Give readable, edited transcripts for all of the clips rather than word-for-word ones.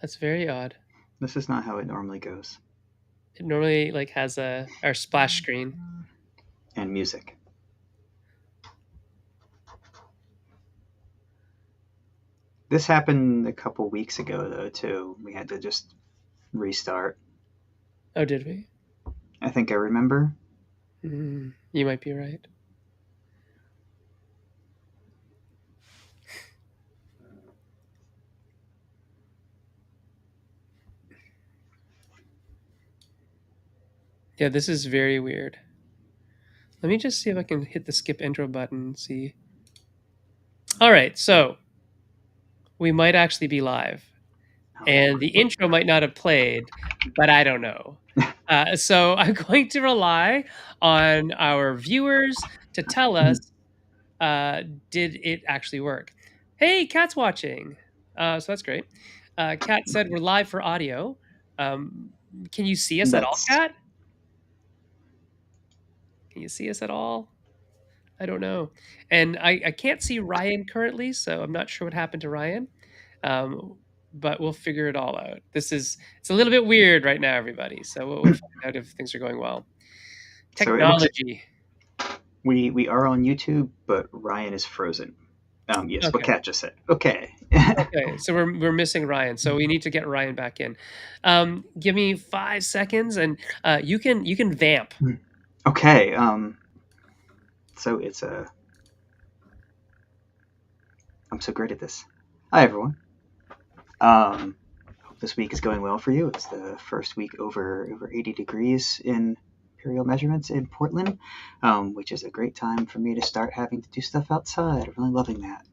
That's very odd. This is not how it normally goes. It normally like has our splash screen. And music. This happened a couple weeks ago, though, too. We had to just restart. Oh, did we? I think I remember. You might be right. Yeah, this is very weird. Let me just see if I can hit the skip intro button and see. All right, so we might actually be live. And the intro might not have played, but I don't know. So I'm going to rely on our viewers to tell us, did it actually work? Hey, Cat's watching. So that's great. Cat said we're live for audio. Um, can you see us at all, That's Cat? Can you see us at all? I don't know. And I can't see Ryan currently, so I'm not sure what happened to Ryan. Um, but we'll figure it all out. It's a little bit weird right now, everybody. So we'll find out if things are going well. so. It looks Technology. we are on YouTube, but Ryan is frozen. Yes, what Okay. Kat just said. Okay. Okay. So we're missing Ryan. So we need to get Ryan back in. Give me 5 seconds, and you can vamp. Okay. So it's a. I'm so great at this. Hi everyone. Hope this week is going well for you. It's the first week over 80 degrees in imperial measurements in Portland, which is a great time for me to start having to do stuff outside. I'm really loving that.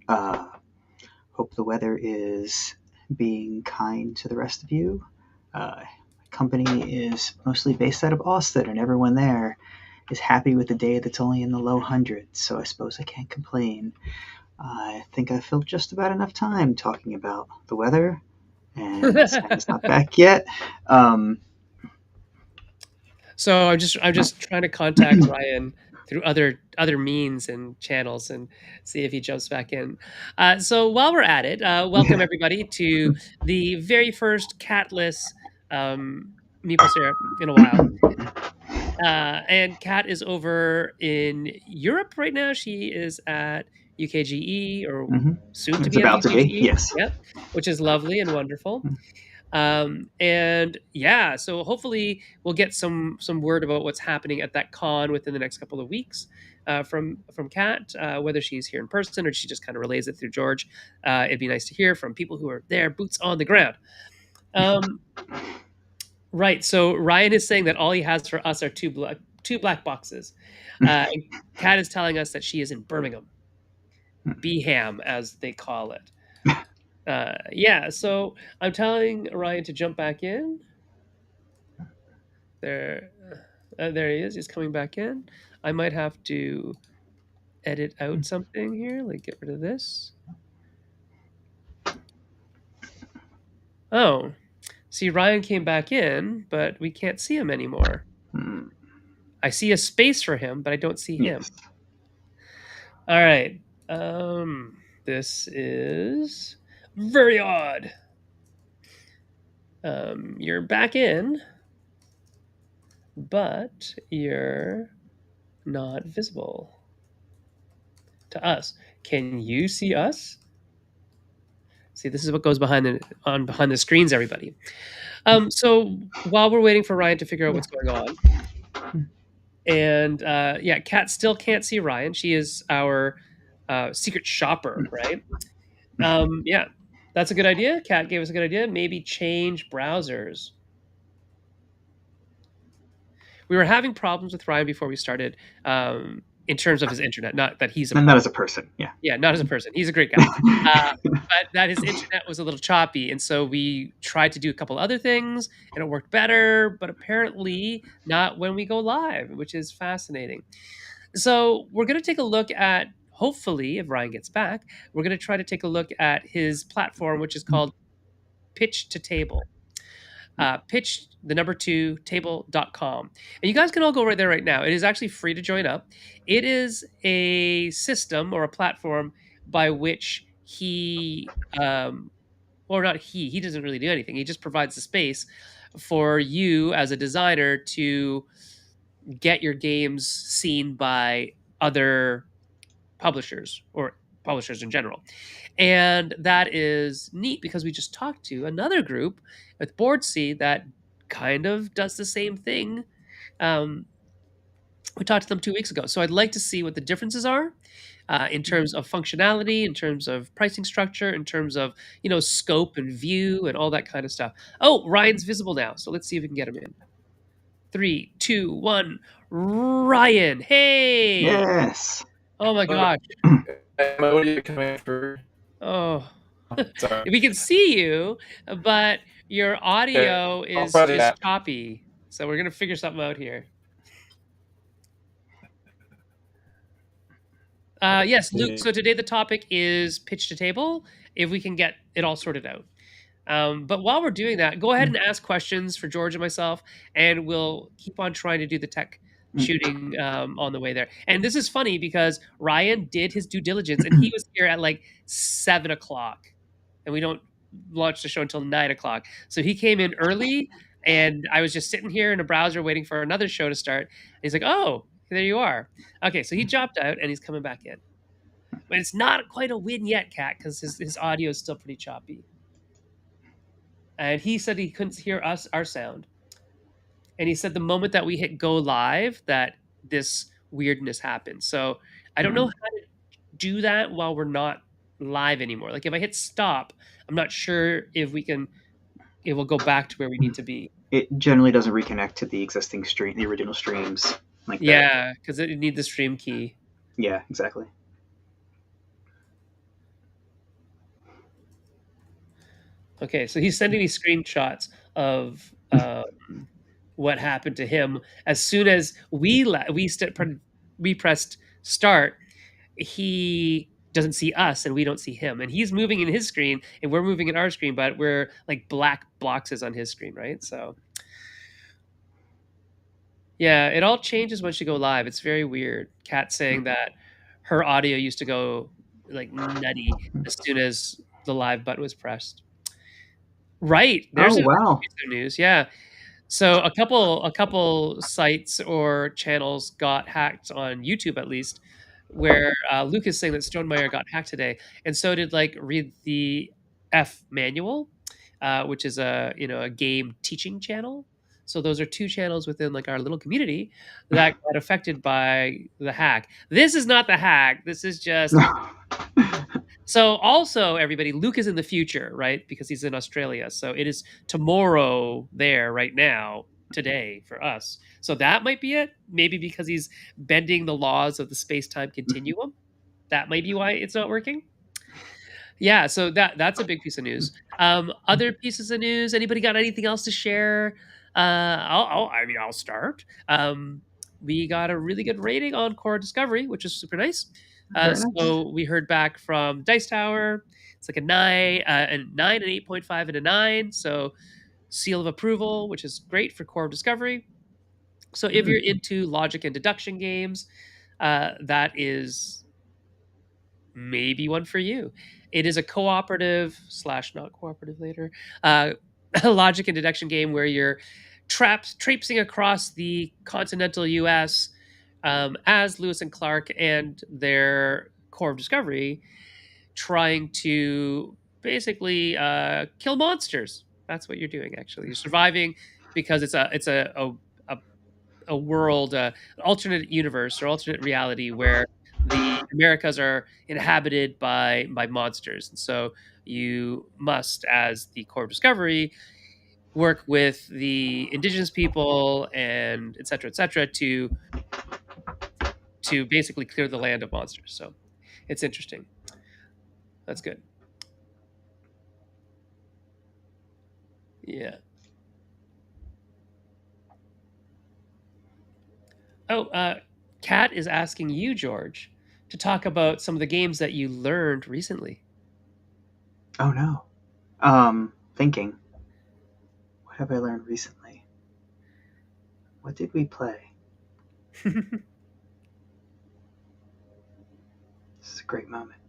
Hope the weather is being kind to the rest of you. My company is mostly based out of Austin, and everyone there is happy with a day that's only in the low hundreds, so I suppose I can't complain. I think I filled just about enough time talking about the weather, and Sam's not back yet. Um, So I'm just trying to contact Ryan through other means and channels and see if he jumps back in. So while we're at it, welcome everybody to the very first catless maple syrup in a while. And Kat is over in Europe right now. She is at UKGE or mhm. soon to It's be at about to be, UKGE. yes. Yep, which is lovely and wonderful. And yeah, so hopefully we'll get some word about what's happening at that con within the next couple of weeks from Kat, whether she's here in person or she just kind of relays it through George. It'd be nice to hear from people who are there, boots on the ground. Um, right. So Ryan is saying that all he has for us are two black boxes. And Kat is telling us that she is in Birmingham, Beham as they call it. Yeah, so I'm telling Ryan to jump back in. There, there he is. He's coming back in. I might have to edit out something here, like get rid of this. Oh, see, Ryan came back in, but we can't see him anymore. Hmm. I see a space for him, but I don't see him. Yes. All right. This is very odd. You're back in, but you're not visible to us. Can you see us? See, this is what goes behind the screens, everybody. So while we're waiting for Ryan to figure out what's going on, and yeah, Kat still can't see Ryan. She is our secret shopper, right? Yeah, that's a good idea. Kat gave us a good idea. Maybe change browsers. We were having problems with Ryan before we started, in terms of his internet. Not that he's a And not problem. as a person, yeah. Yeah, not as a person. He's a great guy. But that his internet was a little choppy, and so we tried to do a couple other things, and it worked better, but apparently not when we go live, which is fascinating. So we're going to take a look at, hopefully, if Ryan gets back, we're going to try to take a look at his platform, which is called Pitch2Table. Pitch the number two table.com. And you guys can all go right there right now. It is actually free to join up. It is a system or a platform by which he or not he doesn't really do anything. He just provides the space for you as a designer to get your games seen by other publishers or publishers in general. And that is neat because we just talked to another group with Board C that kind of does the same thing. Um, we talked to them 2 weeks ago. So I'd like to see what the differences are in terms of functionality, in terms of pricing structure, in terms of, scope and view and all that kind of stuff. Oh, Ryan's visible now. So let's see if we can get him in. 3, 2, 1. Ryan. Hey. Yes. Oh my Sorry, gosh. my audio coming through. Oh. Sorry. We can see you, but your Okay, audio I'll is try that. choppy. So we're gonna figure something out here. Yes, Luke. So today the topic is pitch to table. If we can get it all sorted out. But while we're doing that, go ahead and ask questions for George and myself, and we'll keep on trying to do the tech shooting on the way there. And this is funny because Ryan did his due diligence, and he was here at like 7 o'clock, and we don't launch the show until 9 o'clock. So he came in early, and I was just sitting here in a browser waiting for another show to start. And he's like, "Oh, there you are." Okay, so he dropped out, and he's coming back in. But it's not quite a win yet, Kat, because his audio is still pretty choppy. And he said he couldn't hear our sound. And he said the moment that we hit go live, that this weirdness happened. So I don't know how to do that while we're not live anymore. Like if I hit stop, I'm not sure if it will go back to where we need to be. It generally doesn't reconnect to the existing stream, the original streams like that. Yeah, because it need the stream key. Yeah, exactly. Okay, so he's sending me screenshots of what happened to him as soon as we pressed start. He doesn't see us and we don't see him, and he's moving in his screen and we're moving in our screen, but we're like black boxes on his screen, right? So yeah, it all changes once you go live. It's very weird. Kat saying that her audio used to go like nutty as soon as the live button was pressed. Right. There's another wow. piece of news. Yeah. So a couple sites or channels got hacked on YouTube, at least, where Luke is saying that Stonemeyer got hacked today, and so did like Read the F Manual, which is a game teaching channel. So those are two channels within like our little community that got affected by the hack. This is not the hack. This is just so also everybody, Luke is in the future, right? Because he's in Australia. So it is tomorrow there right now, today for us. So that might be it. Maybe because he's bending the laws of the space-time continuum. That might be why it's not working. Yeah, so that's a big piece of news. Other pieces of news. Anybody got anything else to share? I'll start. We got a really good rating on Core Discovery, which is super nice. Very nice. So we heard back from Dice Tower. It's like a 9, and 9, and 8.5, and a 9. So seal of approval, which is great for Core of Discovery. So if you're into logic and deduction games, that is maybe one for you. It is a cooperative / not cooperative later logic and deduction game where you're traipsing across the continental U.S. As Lewis and Clark and their Core of Discovery, trying to basically kill monsters. That's what you're doing. Actually, you're surviving because it's a world, alternate universe or alternate reality where the Americas are inhabited by monsters, and so you must, as the Core of Discovery, work with the indigenous people and et cetera, to basically clear the land of monsters. So it's interesting. That's good. Yeah. Oh, Kat is asking you, George, to talk about some of the games that you learned recently. Oh no. Thinking. What have I learned recently? What did we play? This is a great moment.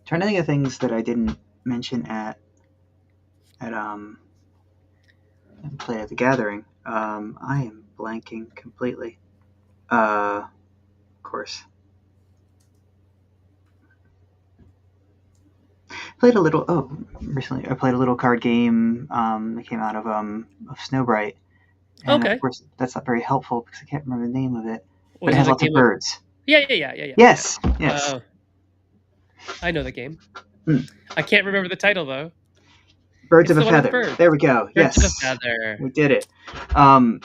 Trying to think of things that I didn't mention at Play at the Gathering. I am blanking completely. Of course. Played a little. Oh, recently I played a little card game that came out of Snowbright, and of Okay. course that's not very helpful because I can't remember the name of it. But it Was it has the lots of game of? birds. Yeah. Yes, yes. Uh, I know the game. Hmm. I can't remember the title though. Birds It's of a the one with the Feather. birds. There we go. Birds of a Yes, feather. we did it. Um,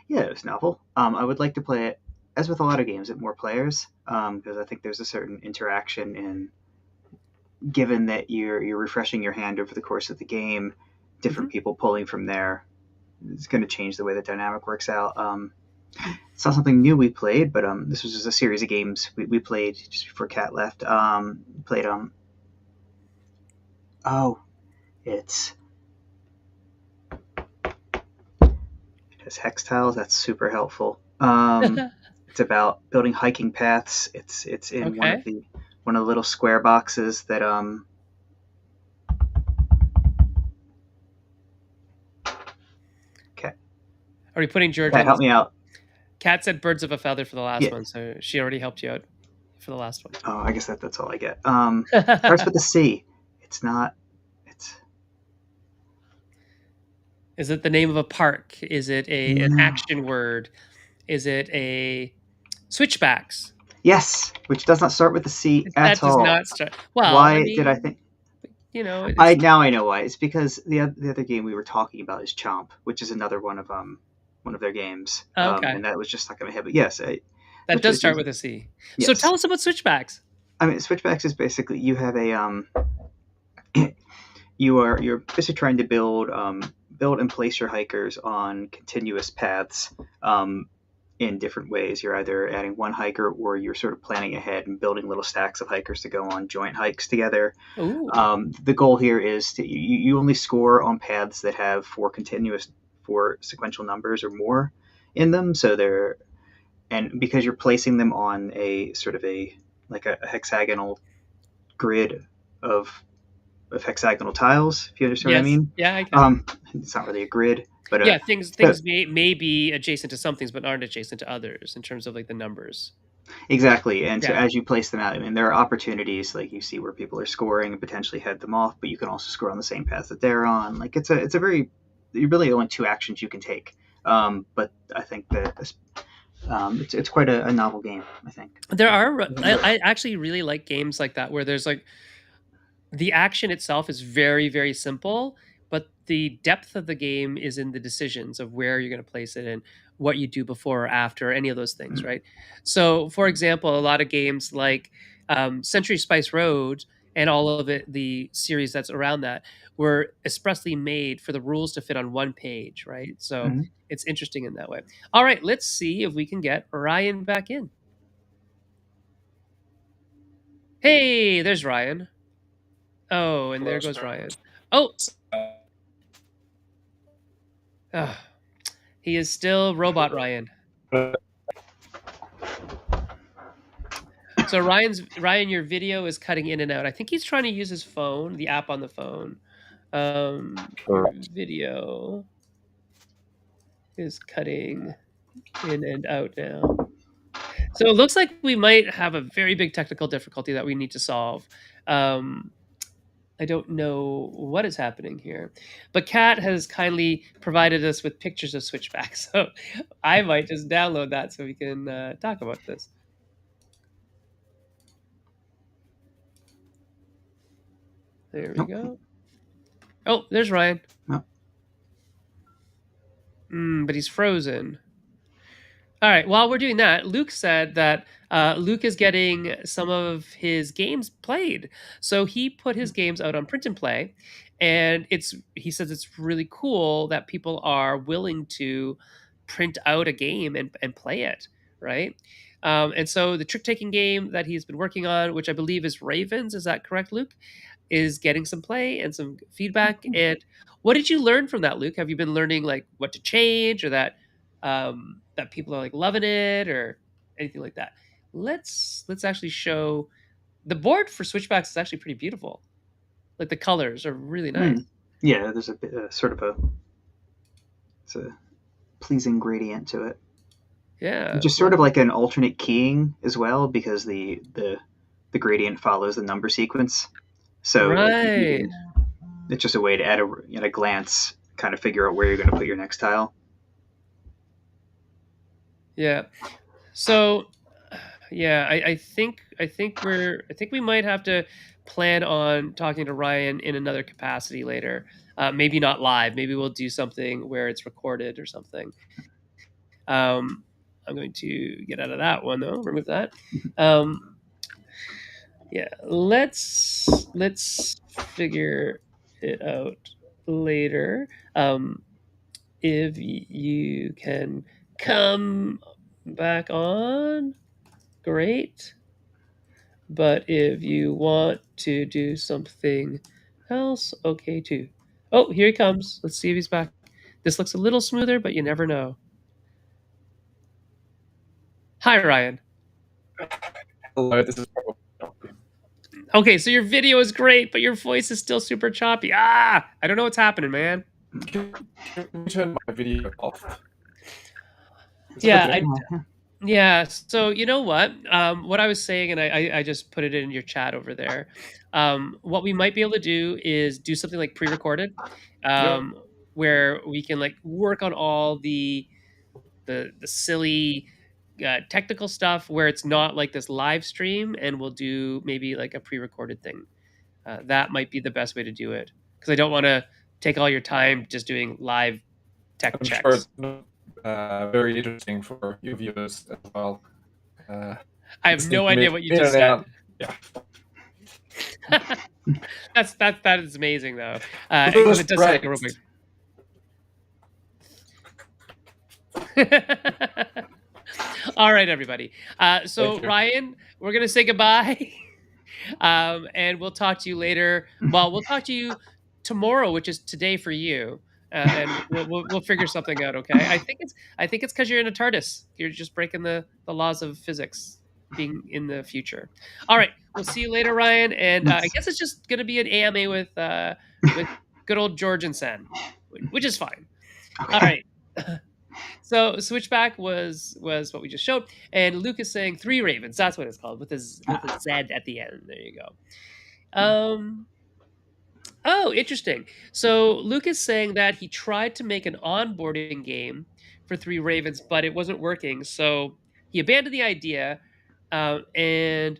yeah, it was novel. I would like to play it, as with a lot of games, at more players because I think there's a certain interaction in given that you're refreshing your hand over the course of the game, different Hmm. people pulling from there. It's going to change the way the dynamic works out. It's not something new we played, but this was just a series of games we played just before Kat left. Played oh, it's it has hex tiles. That's super helpful. It's about building hiking paths. It's in Okay. one of the little square boxes that Kat, Are we putting George Kat on the help me spot? out. Kat said birds of a feather for the last Yeah. one, so she already helped you out for the last one. Oh, I guess that's all I get. Starts with a C. It's not. It's Is it the name of a park? Is it an no. action word? Is it a switchbacks? Yes, which does not start with a C That at does all. not start. Well, I Why did I mean, think? I it's now I know why. It's because the other game we were talking about is Chomp, which is another one of their games, okay. and that was just stuck in my head. But yes, That does start there's, with a C. So yes. tell us about switchbacks. I mean, switchbacks is basically you have a you're basically trying to build and place your hikers on continuous paths in different ways. You're either adding one hiker or you're sort of planning ahead and building little stacks of hikers to go on joint hikes together. Ooh. The goal here is you only score on paths that have four sequential numbers or more in them. So they're and because you're placing them on a sort of a like a hexagonal grid of hexagonal tiles, if you understand what I Yes. mean. Yeah, I can. It's not really a grid, but Yeah, things so things may be adjacent to some things, but aren't adjacent to others in terms of like the numbers. exactly. And so Yeah. as you place them out, I mean, there are opportunities like you see where people are scoring and potentially head them off, but you can also score on the same path that they're on. Like it's a very you really only two actions you can take. But I think that it's quite a novel game. I think. There are I actually really like games like that where there's like the action itself is very, very simple, but the depth of the game is in the decisions of where you're going to place it and what you do before or after, any of those things, Mm, right? So, for example, a lot of games like Century Spice Road and all of it, the series that's around that, were expressly made for the rules to fit on one page, right? So mm. it's interesting in that way. All right, let's see if we can get Ryan back in. Hey, there's Ryan. Oh, and there Hello, goes sir. Ryan. Oh, ugh. He is still Robot Ryan. So Ryan, your video is cutting in and out. I think he's trying to use his phone, the app on the phone. Your Correct. video is cutting in and out now. So it looks like we might have a very big technical difficulty that we need to solve. Um, I don't know what is happening here, but Kat has kindly provided us with pictures of switchbacks, so I might just download that so we can talk about this. There we Nope. go. Oh, there's Ryan. Nope. But he's frozen. All right. While we're doing that, Luke said that Luke is getting some of his games played. So he put his games out on print and play, and he says it's really cool that people are willing to print out a game and play it, right? And so the trick taking game that he's been working on, which I believe is Ravens, is that correct, Luke? Is getting some play and some feedback. And what did you learn from that, Luke? Have you been learning like what to change or that people are like loving it or anything like that? Let's actually show the board for switchbacks is actually pretty beautiful. Like the colors are really nice. Yeah, there's a bit, sort of it's a pleasing gradient to it, Yeah, which is sort of like an alternate keying as well because the gradient follows the number sequence. So like you right. can, it's just a way to at a glance kind of figure out where you're going to put your next tile. Yeah. So yeah, I think we might have to plan on talking to Ryan in another capacity later. Maybe not live. Maybe we'll do something where it's recorded or something. I'm going to get out of that one though. Remove that. Um, yeah, let's figure it out later. If you can come back on, great. But if you want to do something else, okay too. Oh, here he comes. Let's see if he's back. This looks a little smoother, but you never know. Hi, Ryan. Hello, this is probably. Okay, so your video is great, but your voice is still super choppy. I don't know what's happening, man. Can you turn my video off? Yeah, Okay. yeah. So you know what I was saying, and I just put it in your chat over there. What we might be able to do is do something like pre-recorded, Yeah. where we can like work on all the silly technical stuff where it's not like this live stream, and we'll do maybe like a pre-recorded thing. That might be the best way to do it because I don't want to take all your time just doing live tech I'm sure checks. it's very interesting for you viewers as well. I have no idea what you just said. Yeah. That is amazing though. It Because was it does sound like a right. robot. All right, everybody. So Thank you. Ryan, we're gonna say goodbye, and we'll talk to you later. Well, we'll talk to you tomorrow, which is today for you, and we'll figure something out. Okay? I think it's because you're in a TARDIS. You're just breaking the laws of physics, being in the future. All right, we'll see you later, Ryan. And I guess it's just gonna be an AMA with good old George and Sen, which is fine. Okay. All right. So switchback was what we just showed, and Luke is saying three ravens. That's what it's called with a Z at the end. There you go. Oh, interesting. So Luke is saying that he tried to make an onboarding game for Three Ravens, but it wasn't working. So he abandoned the idea and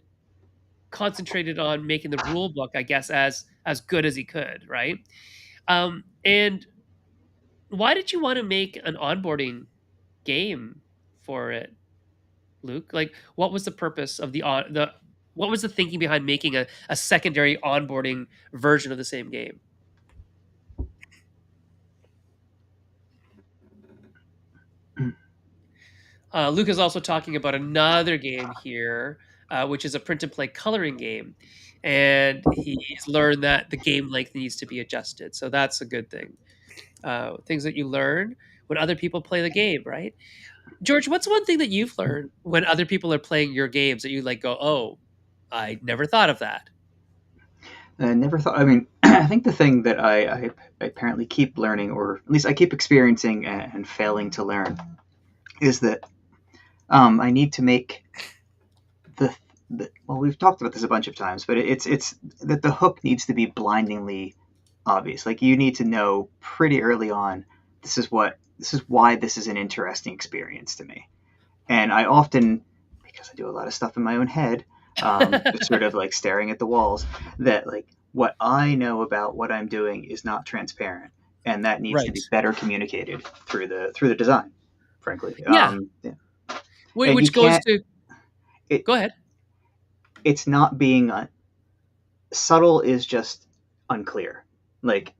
concentrated on making the rule book, I guess, as good as he could, right? And why did you want to make an onboarding game for it, Luke? Like, what was the purpose of the what was the thinking behind making a secondary onboarding version of the same game? Luke is also talking about another game here, which is a print and play coloring game, and he's learned that the game length needs to be adjusted. So that's a good thing. Things that you learn when other people play the game, right? George, what's one thing that you've learned when other people are playing your games that you like go, oh, I never thought of that? I never thought. I mean, I think the thing that I apparently keep learning, or at least I keep experiencing and failing to learn, is that I need to make the well, we've talked about this a bunch of times, but it's that the hook needs to be blindingly obvious. Like you need to know pretty early on, this is why this is an interesting experience to me. And I often, because I do a lot of stuff in my own head, just sort of like staring at the walls, that like what I know about what I'm doing is not transparent, and that needs to be Right. better communicated through the design. Frankly, Yeah. yeah. Wait, And you which goes can't. to It go ahead. it's not being subtle is just unclear. Like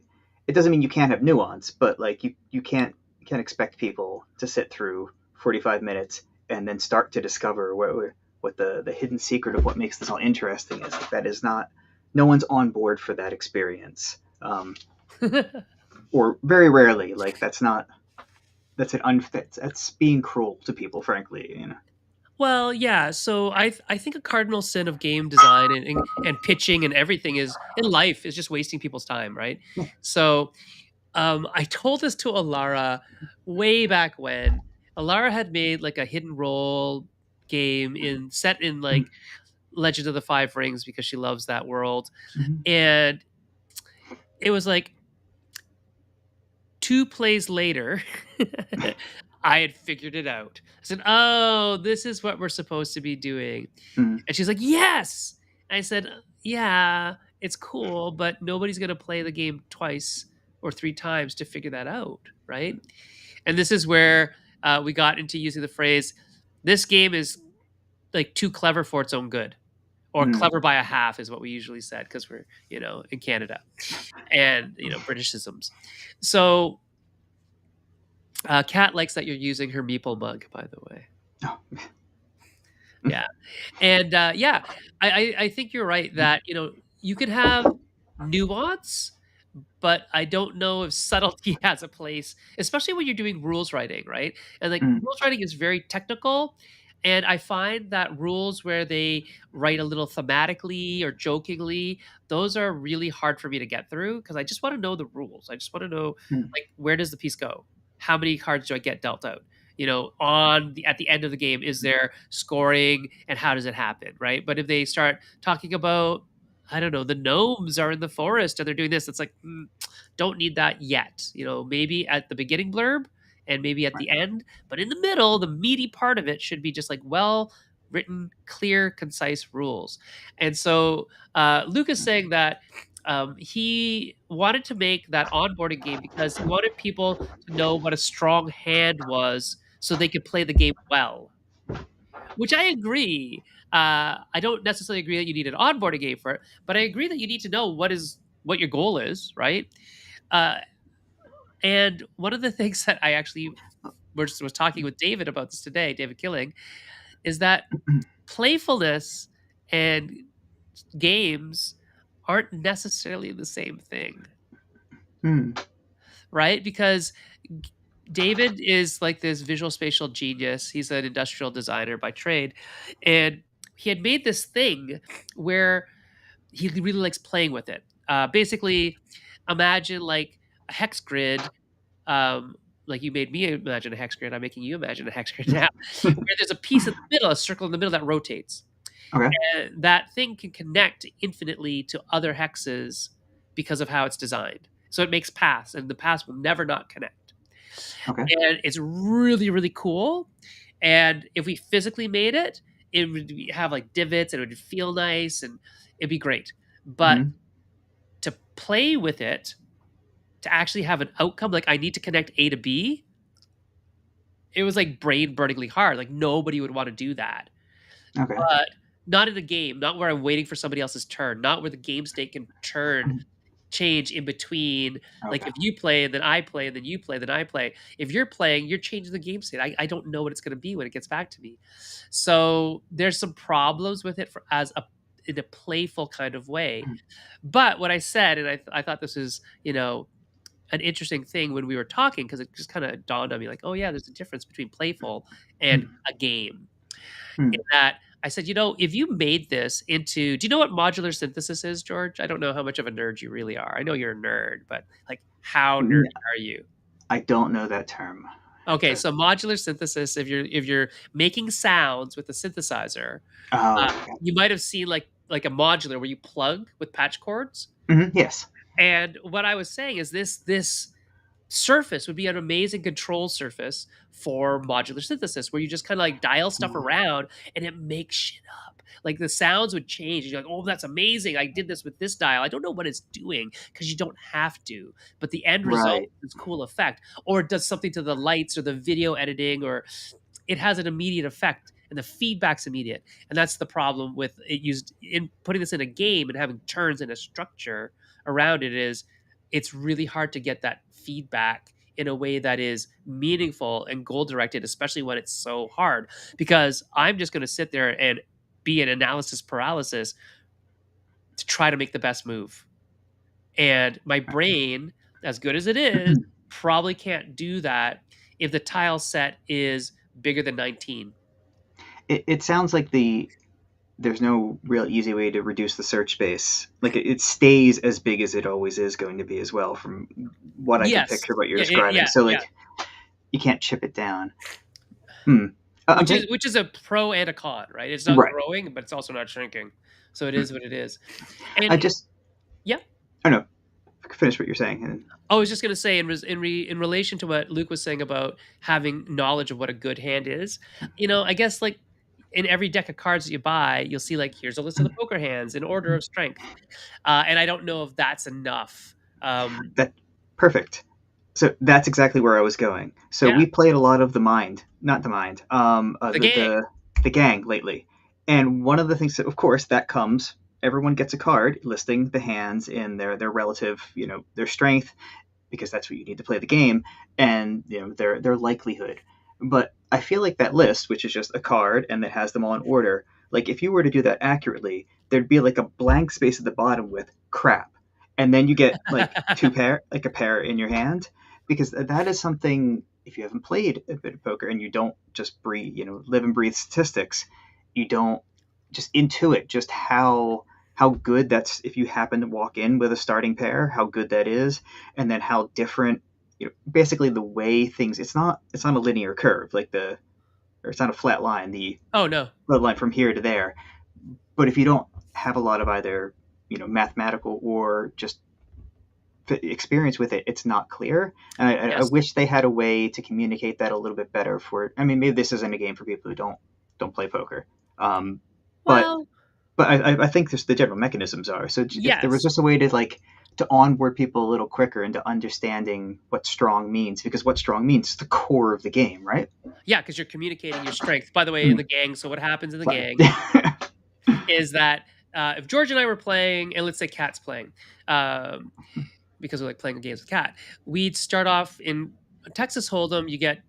it doesn't mean you can't have nuance, but like you can't expect people to sit through 45 minutes and then start to discover what the hidden secret of what makes this all interesting is. Like, that is not, no one's on board for that experience, or very rarely. Like that's not, that's being cruel to people, frankly. Well, yeah. So I think a cardinal sin of game design and pitching and everything is in life is just wasting people's time, right? Yeah. So I told this to Alara way back when. Alara had made like a hidden role game in set in Mhm. like Legend of the Five Rings because she loves that world, Mhm. and it was like two plays later, I had figured it out. I said, "Oh, this is what we're supposed to be doing." Mhm. And she's like, "Yes." I said, "Yeah, it's cool, but nobody's going to play the game twice or three times to figure that out, right?" And this is where we got into using the phrase, "This game is like too clever for its own good." Or Mhm. clever by a half is what we usually said because we're, in Canada and, Britishisms. So Kat likes that you're using her meeple mug, by the way. Oh. Yeah, and yeah, I think you're right that you can have nuance, but I don't know if subtlety has a place, especially when you're doing rules writing, right? And like Mhm. rules writing is very technical. And I find that rules where they write a little thematically or jokingly, those are really hard for me to get through because I just want to know the rules. I just want to know Mhm. like where does the piece go? How many cards do I get dealt out? On the at the end of the game, is there scoring and how does it happen, right? But if they start talking about I don't know, the gnomes are in the forest and they're doing this. It's like, don't need that yet. Maybe at the beginning blurb and maybe at Right. the end, but in the middle, the meaty part of it should be just like well written, clear, concise rules. And so Luke is saying that he wanted to make that onboarding game because he wanted people to know what a strong hand was so they could play the game well, which I agree. I don't necessarily agree that you need an onboarding game for it, but I agree that you need to know what your goal is, right? Uh, and one of the things that I actually was talking with David about this today, David Killing, is that playfulness and games aren't necessarily the same thing, Mhm. right? Because David is like this visual spatial genius. He's an industrial designer by trade. And he had made this thing where he really likes playing with it. Basically, imagine like a hex grid. Like you made me imagine a hex grid. I'm making you imagine a hex grid now, where there's a piece in the middle, a circle in the middle that rotates. Okay. And that thing can connect infinitely to other hexes because of how it's designed. So it makes paths, and the paths will never not connect. Okay. And it's really, really cool. And if we physically made it, it would have like divots and it would feel nice and it'd be great. But Mhm. to play with it, to actually have an outcome, like I need to connect A to B, it was like brain burningly hard. Like nobody would want to do that. Okay. But not in a game, not where I'm waiting for somebody else's turn, not where the game state can Mhm. change in between. Like Okay. if you play and then I play and then you play, then I play. If you're playing, you're changing the game state. I don't know what it's going to be when it gets back to me. So there's some problems with it in a playful kind of way. Mhm. But what I said, and I thought this is, an interesting thing when we were talking because it just kind of dawned on me like, oh yeah, there's a difference between playful and Mhm. a game. In Mhm. that I said, if you made this into, do you know what modular synthesis is, George? I don't know how much of a nerd you really are. I know you're a nerd, but like, how Mhm. nerdy are you? I don't know that term. Okay, But so modular synthesis, if you're making sounds with a synthesizer, oh, uh, okay. you might have seen like a modular where you plug with patch cords. Yes. And what I was saying is this surface would be an amazing control surface for modular synthesis where you just kind of like dial stuff Mm. around and it makes shit up. Like the sounds would change. And you're like, oh, that's amazing. I did this with this dial. I don't know what it's doing because you don't have to. But the end result Right. is cool effect. Or it does something to the lights or the video editing, or it has an immediate effect and the feedback's immediate. And that's the problem with it used in putting this in a game and having turns and a structure around it is it's really hard to get that feedback in a way that is meaningful and goal directed, especially when it's so hard. Because I'm just going to sit there and be an analysis paralysis to try to make the best move. And my brain, as good as it is, probably can't do that if the tile set is bigger than 19. it sounds like there's no real easy way to reduce the search space. Like it stays as big as it always is going to be as well, from what I can Yes. picture what you're Yeah, describing. yeah, So yeah. like you can't chip it down. Hmm. I'm Which is thinking, which is a pro and a con, right? It's not right. growing, but it's also not shrinking. So it Hmm. is what it is. And I just yeah. I don't know. Finish what you're saying. And I was just going to say in relation to what Luke was saying about having knowledge of what a good hand is, I guess like in every deck of cards that you buy, you'll see like here's a list of the poker hands in order of strength. And I don't know if that's enough. that perfect. So that's exactly where I was going. So Yeah, we played a lot of the mind, not the mind, the gang. the gang lately, and one of the things that, of course, that comes. Everyone gets a card listing the hands in their relative, their strength, because that's what you need to play the game, and their likelihood. But I feel like that list, which is just a card and that has them all in order, like if you were to do that accurately, there'd be like a blank space at the bottom with crap, and then you get like like a pair in your hand, because that is something. If you haven't played a bit of poker and you don't just breathe, live and breathe statistics, you don't just intuit just how good that's, if you happen to walk in with a starting pair, how good that is, and then how different, basically the way things. It's not a linear curve like or it's not a flat line. The Oh no. line from here to there. But if you don't have a lot of either mathematical or just experience with it, it's not clear. And I Yes. wish they had a way to communicate that a little bit better. For I mean, maybe this isn't a game for people who don't play poker. Um, but Well, I think the general mechanisms are. So if there was yes. just a way to to onboard people a little quicker into understanding what strong means, because what strong means is the core of the game, right? Yeah, because you're communicating your strength. By the way, in Mm, the gang, so what happens in the sorry. gang is that if George and I were playing, and let's say Kat's playing, um, because we like playing games with Kat, we'd start off in Texas Hold'em. You get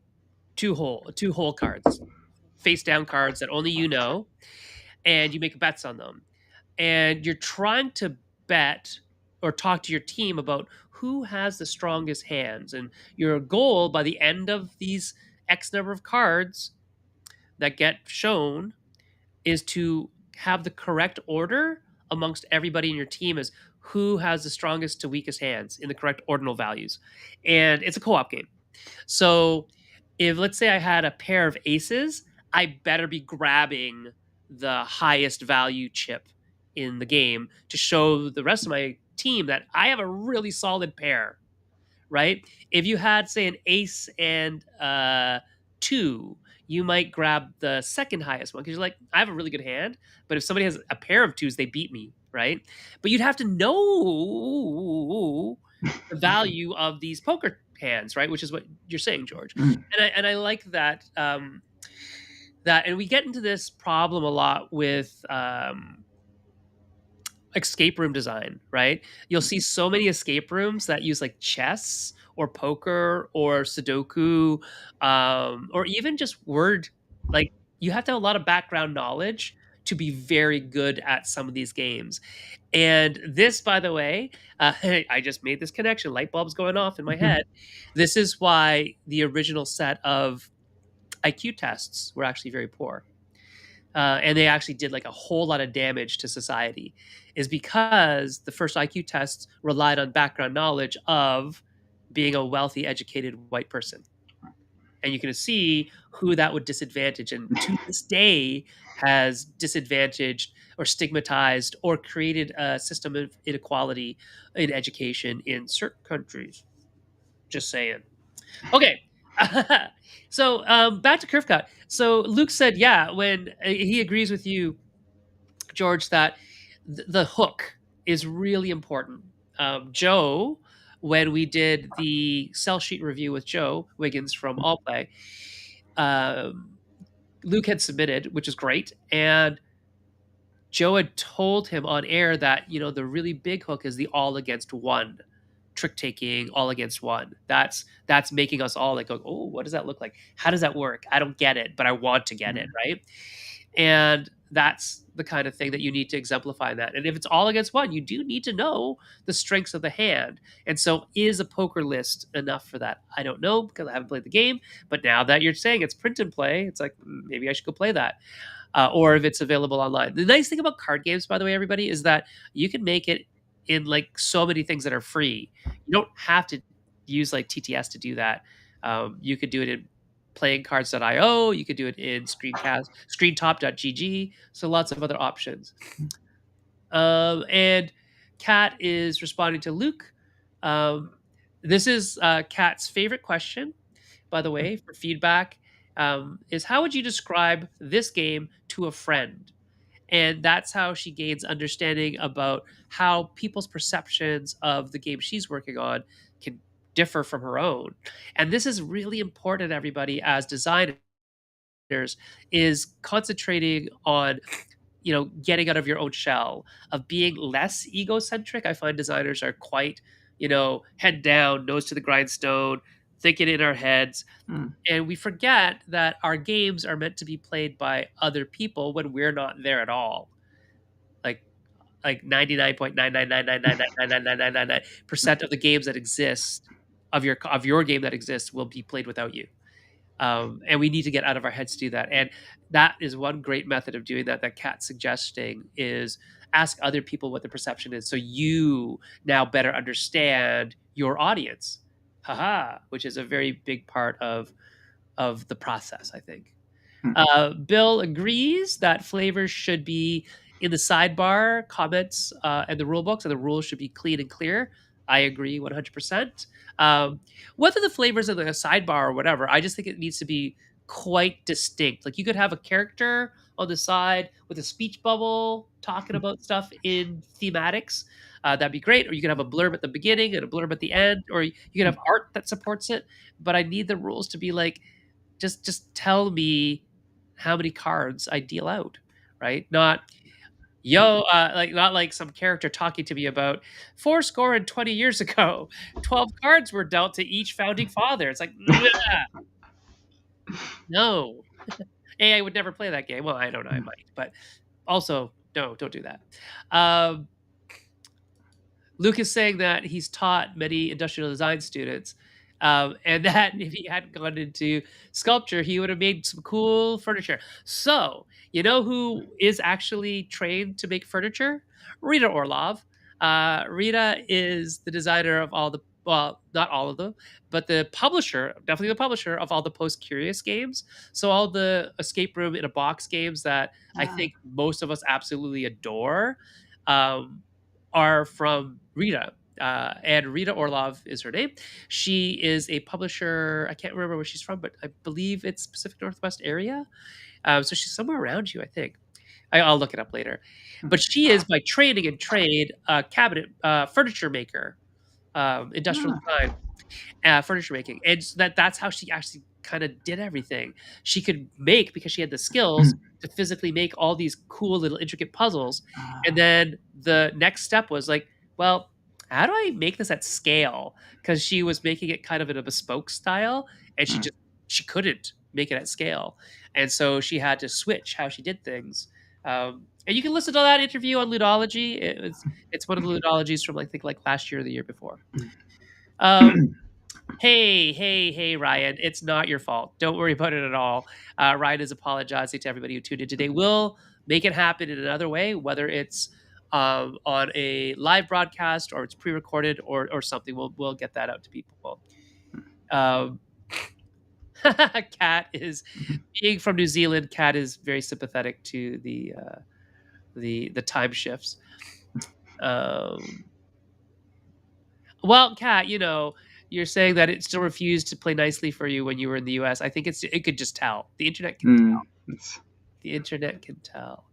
two hole cards, face down cards that only you know, and you make bets on them. And you're trying to bet or talk to your team about who has the strongest hands. And your goal by the end of these X number of cards that get shown is to have the correct order amongst everybody in your team as who has the strongest to weakest hands in the correct ordinal values. And it's a co-op game. So if let's say I had a pair of aces, I better be grabbing the highest value chip in the game to show the rest of my team that I have a really solid pair, right? If you had, say, an ace and two, you might grab the second highest one because you're like, I have a really good hand. But if somebody has a pair of twos, they beat me, right? But you'd have to know the value of these poker hands, right? Which is what you're saying, George. Mm, And I like that. And we get into this problem a lot with escape room design, right? You'll see so many escape rooms that use like chess or poker or Sudoku, or even just word. Like you have to have a lot of background knowledge to be very good at some of these games. And this, by the way, I just made this connection. Light bulbs going off in my mhm, head. This is why the original set of IQ tests were actually very poor, and they actually did like a whole lot of damage to society, is because the first IQ tests relied on background knowledge of being a wealthy, educated white person. And you can see who that would disadvantage, and to this day has disadvantaged or stigmatized or created a system of inequality in education in certain countries. Just saying. Okay. So back to curve cut. So Luke said, yeah, when he agrees with you, George, that the hook is really important. Joe, when we did the sell sheet review with Joe Wiggins from All Play, um, Luke had submitted, which is great, and Joe had told him on air that the really big hook is the all against one trick taking, all against one. That's making us all like go, oh, what does that look like? How does that work? I don't get it, but I want to get it, right? And that's the kind of thing that you need to exemplify that. And if it's all against one, you do need to know the strengths of the hand. And so, is a poker list enough for that? I don't know because I haven't played the game. But now that you're saying it's print and play, it's like maybe I should go play that. Or if it's available online. The nice thing about card games, by the way, everybody, is that you can make it in like so many things that are free. You don't have to use like TTS to do that. You could do it in playingcards.io. You could do it in screentop.gg. So lots of other options. And Kat is responding to Luke. This is Kat's favorite question, by the way, for feedback. Is how would you describe this game to a friend? And that's how she gains understanding about how people's perceptions of the game she's working on can differ from her own. And this is really important, everybody, as designers, is concentrating on getting out of your own shell, of being less egocentric. I find designers are quite head down, nose to the grindstone, thinking in our heads. And we forget that our games are meant to be played by other people when we're not there at all. Like 99.999999999% of the games that exist of your game that exists will be played without you. And we need to get out of our heads to do that. And that is one great method of doing that Kat's suggesting, is ask other people what the perception is, so you now better understand your audience. Which is a very big part of the process, I think. Bill agrees that flavors should be in the sidebar comments and the rule books, and the rules should be clean and clear. I agree 100%. Whether the flavors in the sidebar or whatever, I just think it needs to be quite distinct. Like, you could have a character on the side with a speech bubble talking about stuff in thematics. That'd be great. Or you could have a blurb at the beginning and a blurb at the end, or you could have art that supports it. But I need the rules to be like, just tell me how many cards I deal out, right? Not not like some character talking to me about 20 years ago, 12 cards were dealt to each founding father. It's like, no. I would never play that game. Well, I don't know, I might, but also, no, don't do that. Luke is saying that he's taught many industrial design students, and that if he hadn't gone into sculpture, he would have made some cool furniture. So, you know who is actually trained to make furniture? Rita Orlov. Rita is the designer of all the, well, not all of them, but the publisher, definitely the publisher of all the Post Curious games. So all the escape room in a box games that I think most of us absolutely adore are from Rita. And Rita Orlov is her name. She is a publisher. I can't remember where she's from, but I believe it's Pacific Northwest area. So she's somewhere around you, I think. I'll look it up later. But she is, by training and trade, a cabinet furniture maker, industrial design, furniture making. And so that's how she actually kind of did everything. She could make, because she had the skills to physically make all these cool little intricate puzzles. And then the next step was like, well, how do I make this at scale? Because she was making it kind of in a bespoke style, and she couldn't make it at scale. And so she had to switch how she did things. And you can listen to that interview on Ludology. It's one of the Ludologies from, I think, like last year or the year before. Hey, Ryan, it's not your fault. Don't worry about it at all. Ryan is apologizing to everybody who tuned in today. We'll make it happen in another way, whether it's on a live broadcast or it's pre-recorded or something. We'll get that out to people. Kat is, being from New Zealand, Kat is very sympathetic to the time shifts. Well, Kat, you're saying that it still refused to play nicely for you when you were in the US. I think it could just tell. The internet can tell. The internet can tell.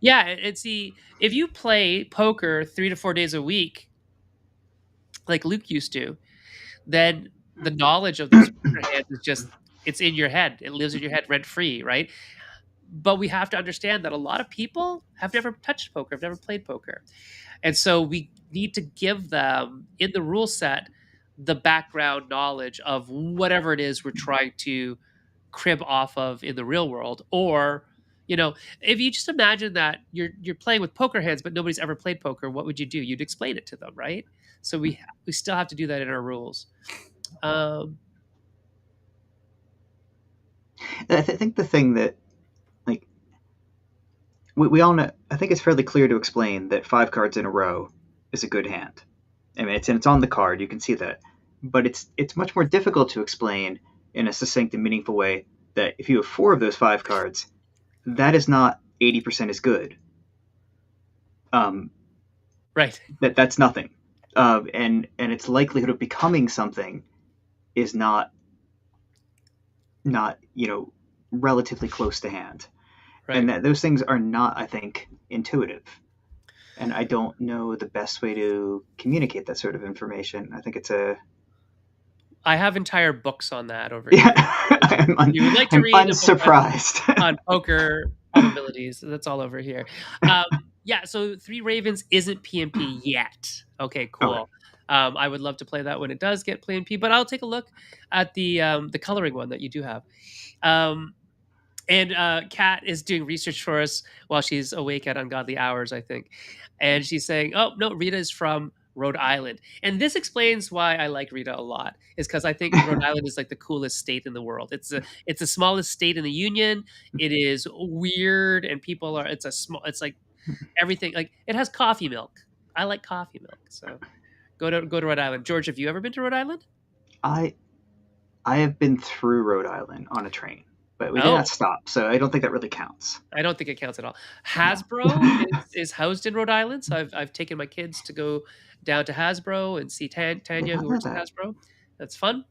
Yeah, and see, if you play poker 3 to 4 days a week, like Luke used to, then the knowledge of those hands is just, it's in your head. It lives in your head rent free, right? But we have to understand that a lot of people have never touched poker, have never played poker. And so we need to give them, in the rule set, the background knowledge of whatever it is we're trying to crib off of in the real world, or You know, if you just imagine that you're playing with poker hands, but nobody's ever played poker, what would you do? You'd explain it to them, right? So we still have to do that in our rules. Um, I think the thing that, like, we all know, I think it's fairly clear to explain that 5 cards in a row is a good hand. I mean, it's on the card, you can see that. But it's much more difficult to explain in a succinct and meaningful way that if you have 4 of those 5 cards, that is not 80% as good. right. That's nothing. And its likelihood of becoming something is not relatively close to hand. Right. And those things are not, I think, intuitive. And I don't know the best way to communicate that sort of information. I think it's I have entire books on that over yeah. here. You would like to I'm read a book unsurprised. on poker probabilities? That's all over here. Yeah, so Three Ravens isn't PnP yet. Okay, cool. Okay. I would love to play that when it does get PnP, but I'll take a look at the coloring one that you do have. And Kat is doing research for us while she's awake at ungodly hours, I think. And she's saying, "Oh no, Rita is from Rhode Island," and this explains why I like Rita a lot. Is because I think Rhode Island is like the coolest state in the world. It's the smallest state in the union. It is weird, and people are. It's a small. It's like everything. Like it has coffee milk. I like coffee milk. So go to Rhode Island. George, have you ever been to Rhode Island? I have been through Rhode Island on a train, but we did Oh, not stop, so I don't think that really counts. I don't think it counts at all. No. Hasbro is housed in Rhode Island, so I've taken my kids to go down to Hasbro and see Tanya, I who know works at that. Hasbro. That's fun.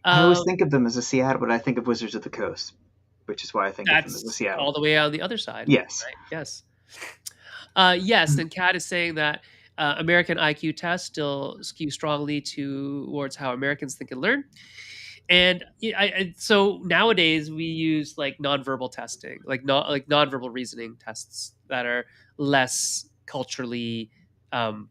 I always Um, think of them as a Seattle, but I think of Wizards of the Coast, which is why I think of them as a that's all Seattle. the way on the other side. Yes. Right? Yes. Yes, and Kat is saying that American IQ tests still skew strongly towards how Americans think and learn. And so nowadays we use like nonverbal testing, like not like nonverbal reasoning tests that are less culturally um,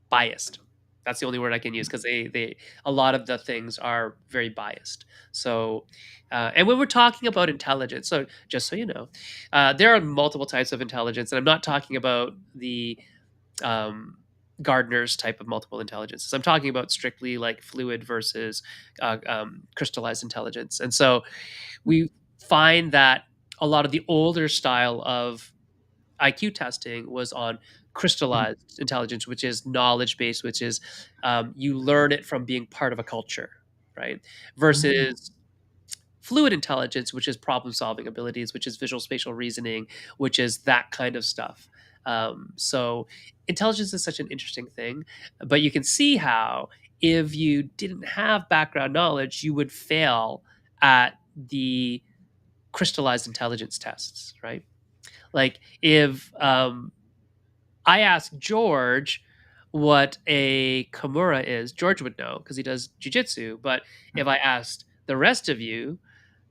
biased. That's the only word I can use because they a lot of the things are very biased. So, and when we're talking about intelligence, so just so you know, there are multiple types of intelligence, and I'm not talking about the um, Gardner's type of multiple intelligences. I'm talking about strictly like fluid versus crystallized intelligence. And so we find that a lot of the older style of IQ testing was on crystallized intelligence, which is knowledge based, which is you learn it from being part of a culture, right? Versus fluid intelligence, which is problem solving abilities, which is visual spatial reasoning, which is that kind of stuff. So intelligence is such an interesting thing, but you can see how if you didn't have background knowledge, you would fail at the crystallized intelligence tests, right? Like if I asked George what a Kimura is, George would know because he does jujitsu. But if I asked the rest of you,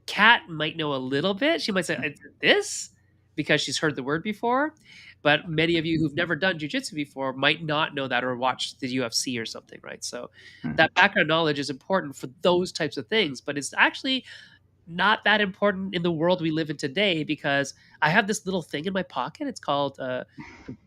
Kat might know a little bit. She might say, "It's this," because she's heard the word before. But many of you who've never done jujitsu before might not know that or watch the UFC or something, right? So that background knowledge is important for those types of things, but it's actually not that important in the world we live in today because I have this little thing in my pocket. It's called a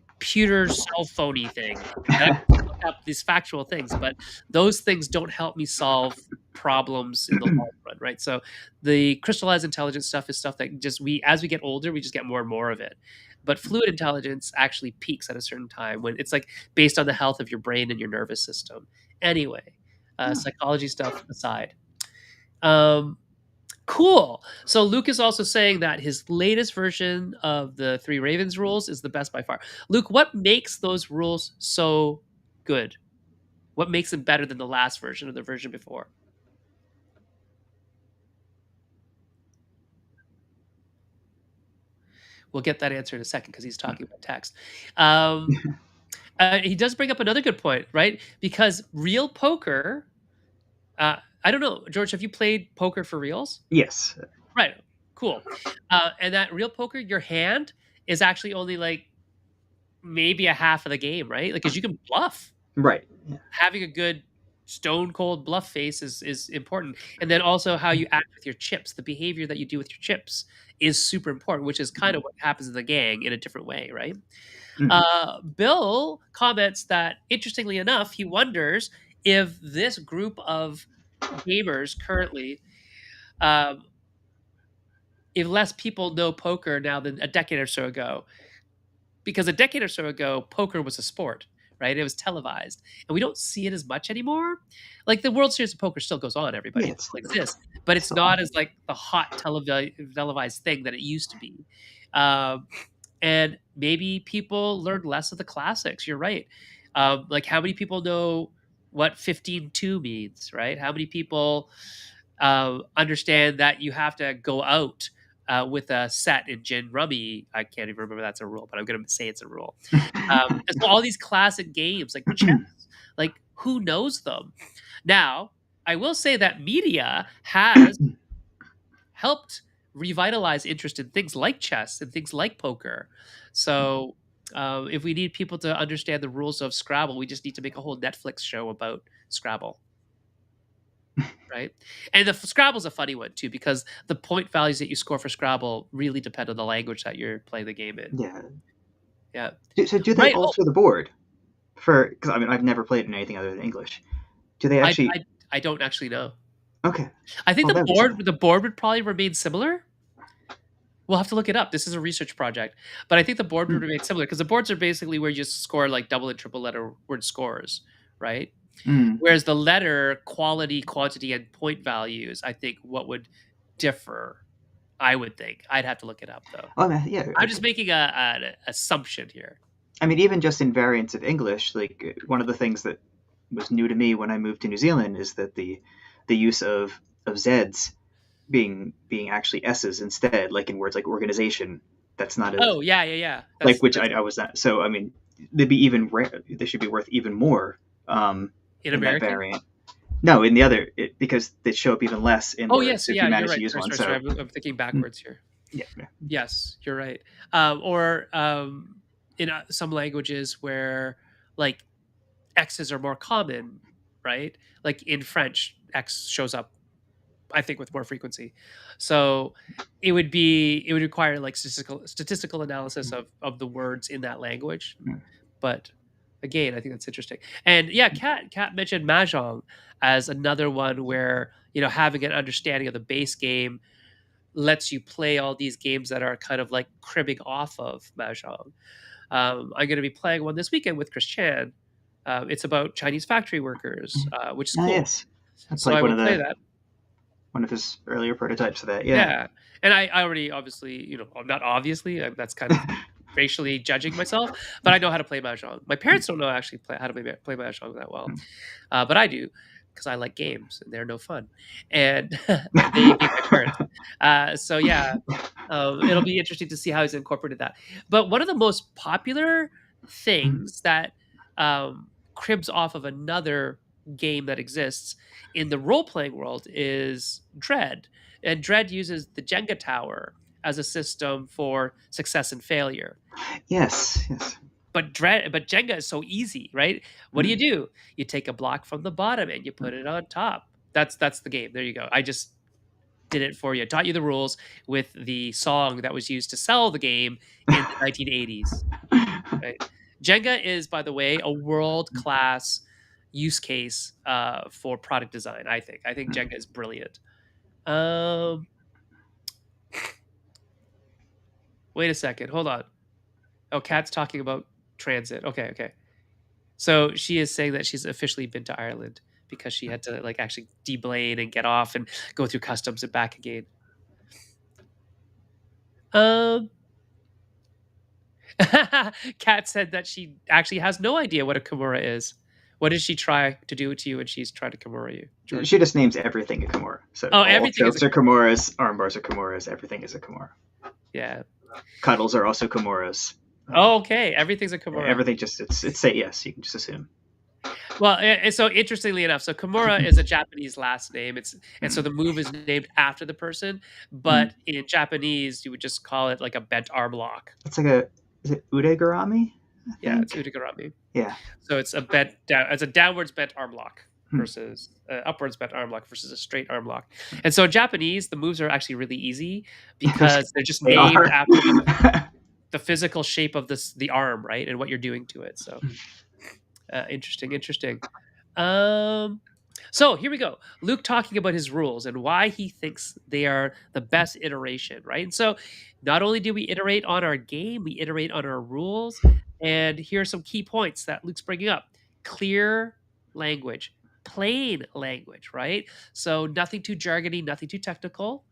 computer cell phony thing. And I look up these factual things, but those things don't help me solve problems in the long run, right? So the crystallized intelligence stuff is stuff that just as we get older, we just get more and more of it. But fluid intelligence actually peaks at a certain time when it's like based on the health of your brain and your nervous system. Anyway, psychology stuff aside. Um, Cool. So Luke is also saying that his latest version of the Three Ravens rules is the best by far. Luke, what makes those rules so good? What makes them better than the last version or the version before? We'll get that answer in a second because he's talking about text. He does bring up another good point, right? Because real poker, I don't know, George, have you played poker for reals? Yes. Right. Cool. And that real poker, your hand is actually only like maybe a half of the game, right? Like, because you can bluff. Right. Having a good stone cold bluff face is important. And then also how you act with your chips, the behavior that you do with your chips is super important, which is kind of what happens in the gang in a different way, right? Mhm. Bill comments that interestingly enough, he wonders if this group of gamers currently, um, if less people know poker now than a decade or so ago, because a decade or so ago, poker was a sport, right? It was televised, and we don't see it as much anymore. Like the World Series of Poker still goes on, everybody, Yeah, it it's still exists, but it's still not on. as like the hot televised thing that it used to be. Um, and maybe people learn less of the classics. You're right. Like how many people know what 15-2 means, right? How many people understand that you have to go out with a set in gin rummy? I can't even remember that's a rule, but I'm going to say it's a rule. And so all these classic games like chess, like who knows them? Now, I will say that media has helped revitalize interest in things like chess and things like poker. So, if we need people to understand the rules of Scrabble, we just need to make a whole Netflix show about Scrabble, right? And the Scrabble's a funny one too because the point values that you score for Scrabble really depend on the language that you're playing the game in. Yeah. Yeah. So do they Right. Oh, alter the board for? Because I mean, I've never played in anything other than English. Do they I, actually? I I don't actually know. Okay. I think Well, that would be something. the board would probably remain similar. We'll have to look it up. This is a research project, but I think the board would Mm. remain similar because the boards are basically where you score like double and triple letter word scores, right? Mm. Whereas the letter quality, quantity, and point values, I think what would differ. I would think I'd have to look it up though. Oh, yeah. I'm just making an assumption here. I mean, even just in variants of English, like one of the things that was new to me when I moved to New Zealand is that the use of Zs being actually S's instead, like in words like organization. That's not a Oh yeah, yeah, yeah. like which That's I was not. So I mean, they'd be even they should be worth even more in in that American. variant. No, in the other because they show up even less in Oh yes, words if yeah, you you're manage right. to use Sorry, one. sorry, sorry. So I'm thinking backwards here. yeah, yeah. Yes, you're right. Or in some languages where like X's are more common, right? Like in French, X shows up, I think, with more frequency. So it would require like statistical analysis of the words in that language. Mm. But again, I think that's interesting. And yeah, Kat mentioned mahjong as another one where having an understanding of the base game lets you play all these games that are kind of like cribbing off of mahjong. I'm going to be playing one this weekend with Chris Chan. It's about Chinese factory workers, which is Ah, cool. yes, that's So like I will play that. one of his earlier prototypes of that. Yeah. Yeah, and I already obviously, not obviously, that's kind of racially judging myself, but I know how to play mahjong. My parents don't know actually how to play mahjong that well, but I do because I like games and they're no fun, and they beat my parents. So yeah, it'll be interesting to see how he's incorporated that. But one of the most popular things that cribs off of another game that exists in the role playing world is Dread. And Dread uses the Jenga tower as a system for success and failure. Yes, yes. But Jenga is so easy, right? What do? You take a block from the bottom and you put it on top. That's the game. There you go. I just did it for you. Taught you the rules with the song that was used to sell the game in the 1980s. Right? Jenga is, by the way, a world-class use case for product design. I think Jenga is brilliant. Wait a second. Hold on. Oh, Kat's talking about transit. Okay. So she is saying that she's officially been to Ireland because she had to like actually deblade and get off and go through customs and back again. Kat said that she actually has no idea what a Kimura is. What did she try to do to you when she's trying to Kimura you, George? She just names everything a Kimura. So Oh, all everything is chokes are Kimuras, armbars are Kimuras, everything is a Kimura. Yeah. Cuddles are also Kimuras. Oh, okay. Everything's a Kimura. Everything just it's say yes. You can just assume. Well, and so interestingly enough, so Kimura is a Japanese last name. And so the move is named after the person, but in Japanese you would just call it like a bent arm lock. It's like is it udegurami? Yeah, it's udegarami. Yeah. So it's a downwards bent arm lock. versus upwards bent arm lock versus a straight arm lock. And so in Japanese, the moves are actually really easy because they're just They named are. after the physical shape of the arm, right, and what you're doing to it. So interesting. Um, so here we go. Luke talking about his rules and why he thinks they are the best iteration, right? And so not only do we iterate on our game, we iterate on our rules. And here are some key points that Luke's bringing up: clear language, plain language, right? So nothing too jargony, nothing too technical.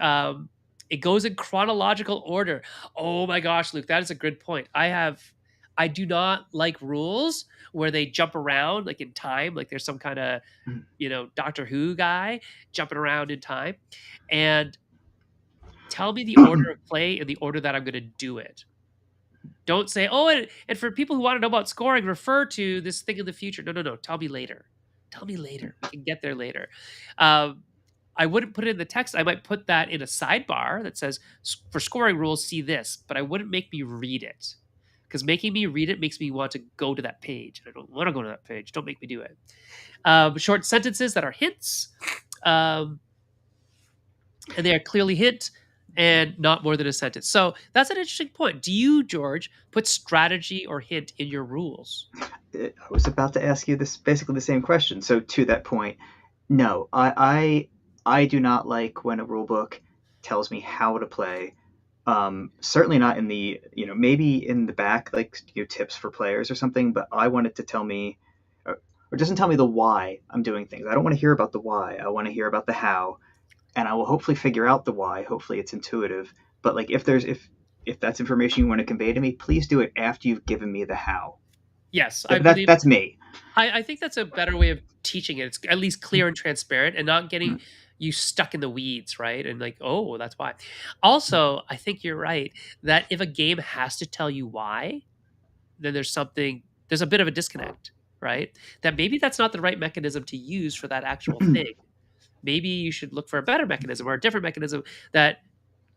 Um, it goes in chronological order. Oh my gosh, Luke, that is a good point. I do not like rules where they jump around like in time, like there's some kind of, Doctor Who guy jumping around in time. And tell me the order of play and the order that I'm going to do it. Don't say, oh, and for people who want to know about scoring, refer to this thing in the future. No. Tell me later. Tell me later. We can get there later. I wouldn't put it in the text. I might put that in a sidebar that says, for scoring rules, see this, but I wouldn't make me read it. Because making me read it makes me want to go to that page. I don't want to go to that page. Don't make me do it. Short sentences that are hints. And they are clearly hint and not more than a sentence. So that's an interesting point. Do you, George, put strategy or hint in your rules? I was about to ask you this, basically the same question. So to that point, no, I do not like when a rule book tells me how to play. Certainly not in the, maybe in the back, like, tips for players or something, but I want it to tell me, or it doesn't tell me the why I'm doing things. I don't want to hear about the why. I want to hear about the how, and I will hopefully figure out the why. Hopefully it's intuitive. But like, if that's information you want to convey to me, please do it after you've given me the how. Yes, I That, believe that's me. I think that's a better way of teaching it. It's at least clear and transparent and not getting you stuck in the weeds, right? And like, oh, that's why. Also, I think you're right that if a game has to tell you why, then there's a bit of a disconnect, right? That maybe that's not the right mechanism to use for that actual thing. Maybe you should look for a better mechanism or a different mechanism that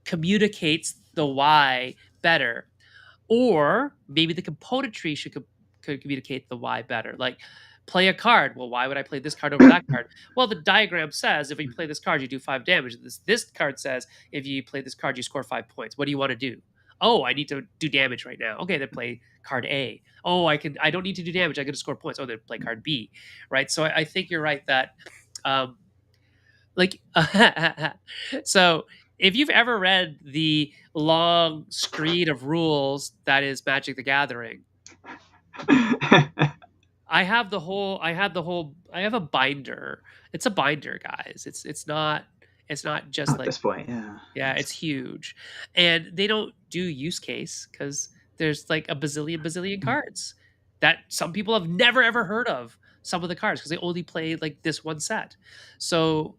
communicates the why better. Or maybe the componentry could communicate the why better. Like, play a card. Well, why would I play this card over that card? Well, the diagram says if you play this card, you do 5 damage. This card says if you play this card, you score 5 points. What do you want to do? Oh, I need to do damage right now. Okay, then play card A. Oh, I don't need to do damage. I get to score points. Oh, then play card B. Right. So I think you're right that like so if you've ever read the long screed of rules that is Magic the Gathering, I have a binder. It's a binder, guys. It's not just At like, this point, yeah. yeah, it's huge. And they don't do use case because there's like a bazillion cards that some people have never ever heard of, some of the cards, because they only play like this one set. So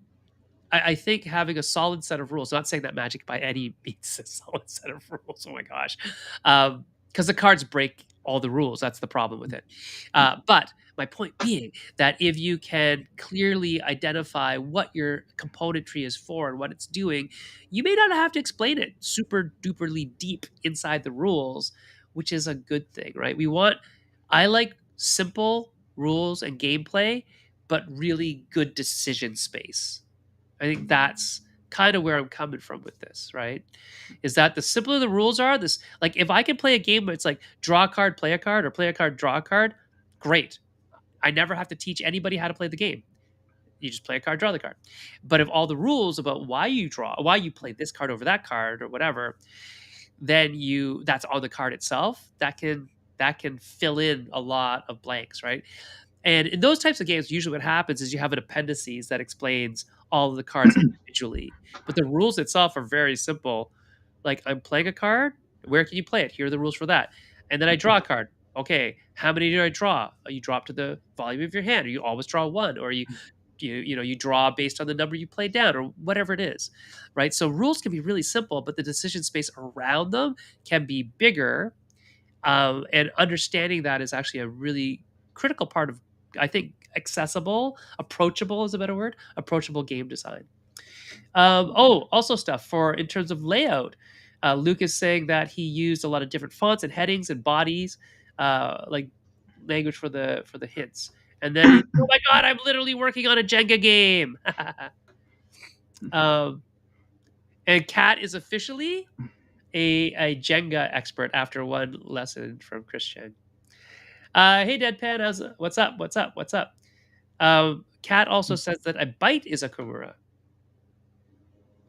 I think having a solid set of rules, not saying that Magic by any means is a solid set of rules. Oh my gosh. Because the cards break all the rules. That's the problem with it. But my point being that if you can clearly identify what your componentry is for and what it's doing, you may not have to explain it super duperly deep inside the rules, which is a good thing, right? I like simple rules and gameplay, but really good decision space. I think that's kind of where I'm coming from with this, right? Is that the simpler the rules are, this, like, if I can play a game where it's like draw a card, play a card, or play a card, draw a card, great. I never have to teach anybody how to play the game. You just play a card, draw the card. But if all the rules about why you play this card over that card or whatever, then that's on the card itself, that can fill in a lot of blanks, right? And in those types of games, usually what happens is you have an appendices that explains all of the cards individually. But the rules itself are very simple. Like, I'm playing a card. Where can you play it? Here are the rules for that. And then I draw a card. Okay, how many do I draw? You draw up to the volume of your hand, or you always draw one, or you draw based on the number you play down, or whatever it is, right? So rules can be really simple, but the decision space around them can be bigger. And understanding that is actually a really critical part of, I think, approachable is a better word, approachable game design. Also stuff for in terms of layout. Luke is saying that he used a lot of different fonts and headings and bodies, like language for the hints. And then he's, oh my god, I'm literally working on a Jenga game. And Kat is officially a Jenga expert after one lesson from Christian. Hey Deadpan, what's up? What's up? What's up? Kat also says that a bite is a Kimura.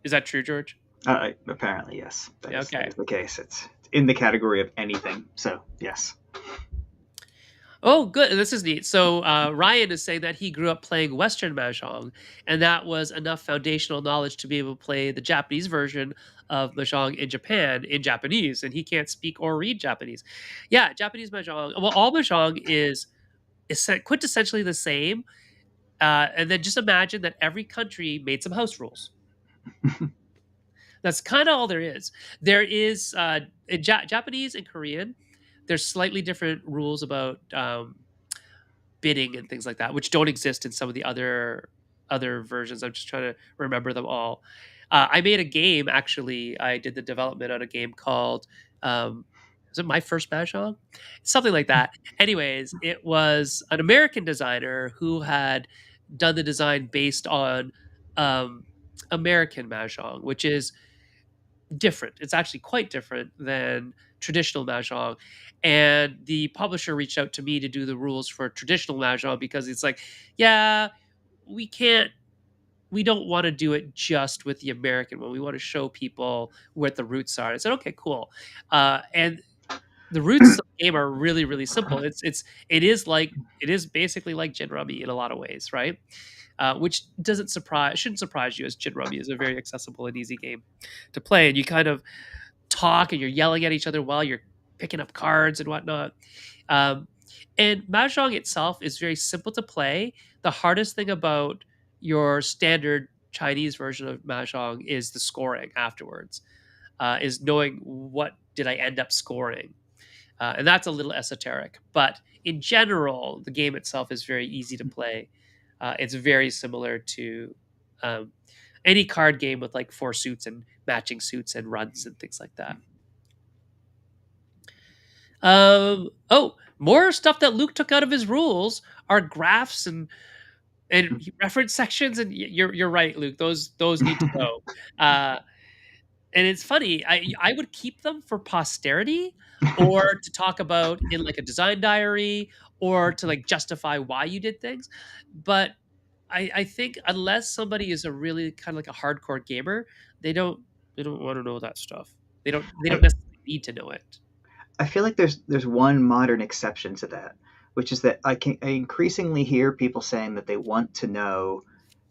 Is that true, George? Apparently, yes. That Okay. is the case. It's in the category of anything. So, yes. Oh, good. This is neat. So Ryan is saying that he grew up playing Western Mahjong, and that was enough foundational knowledge to be able to play the Japanese version of Mahjong in Japan in Japanese, and he can't speak or read Japanese. Yeah, Japanese Mahjong. Well, all Mahjong is quintessentially the same. And then just imagine that every country made some house rules. That's kind of all there is. There is in Japanese and Korean, there's slightly different rules about bidding and things like that, which don't exist in some of the other versions. I'm just trying to remember them all. I made a game actually. I did the development on a game called was it My First Mahjong? Something like that. Anyways, it was an American designer who had done the design based on American Mahjong, which is different. It's actually quite different than traditional mahjong. And the publisher reached out to me to do the rules for traditional mahjong because it's like, yeah, we can't. We don't want to do it just with the American one. We want to show people what the roots are. I said, okay, cool. And the roots of the game are really, really simple. It is basically like Gin Rummy in a lot of ways, right? Which shouldn't surprise you, as Gin Rummy is a very accessible and easy game to play, and you kind of talk and you're yelling at each other while you're picking up cards and whatnot. And Mahjong itself is very simple to play. The hardest thing about your standard Chinese version of Mahjong is the scoring afterwards, is knowing what did I end up scoring. And that's a little esoteric. But in general, the game itself is very easy to play. It's very similar to any card game with like 4 suits and matching suits and runs and things like that. Oh, more stuff that Luke took out of his rules are graphs and reference sections. And you're right, Luke. Those need to go. And it's funny. I would keep them for posterity, or to talk about in like a design diary, or to like justify why you did things. But I think unless somebody is a really kind of like a hardcore gamer, they don't want to know that stuff. They don't necessarily need to know it. I feel like there's one modern exception to that, which is that I increasingly hear people saying that they want to know,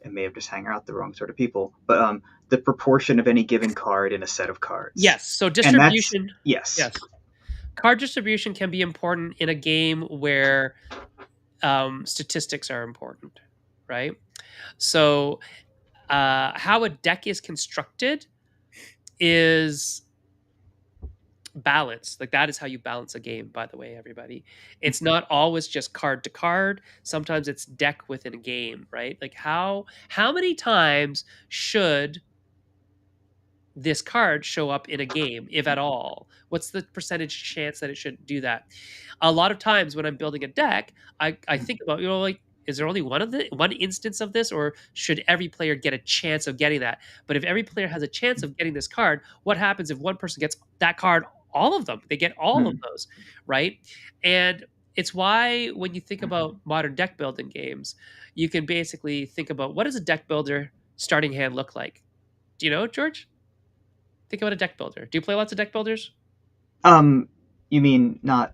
and may have just hang out the wrong sort of people, but the proportion of any given card in a set of cards. Yes. So distribution. Yes. Card distribution can be important in a game where statistics are important, right? So how a deck is constructed is balance. Like that is how you balance a game, by the way, everybody. It's not always just card to card. Sometimes it's deck within a game, right? Like how many times should this card show up in a game, if at all? What's the percentage chance that it should do that? A lot of times when I'm building a deck, I think about, like, is there only one instance of this, or should every player get a chance of getting that? But if every player has a chance of getting this card, what happens if one person gets that card? All of them, they get all of those, right? And it's why when you think about modern deck building games, you can basically think about, what does a deck builder starting hand look like? Do you know, George? Think about a deck builder. Do you play lots of deck builders? You mean not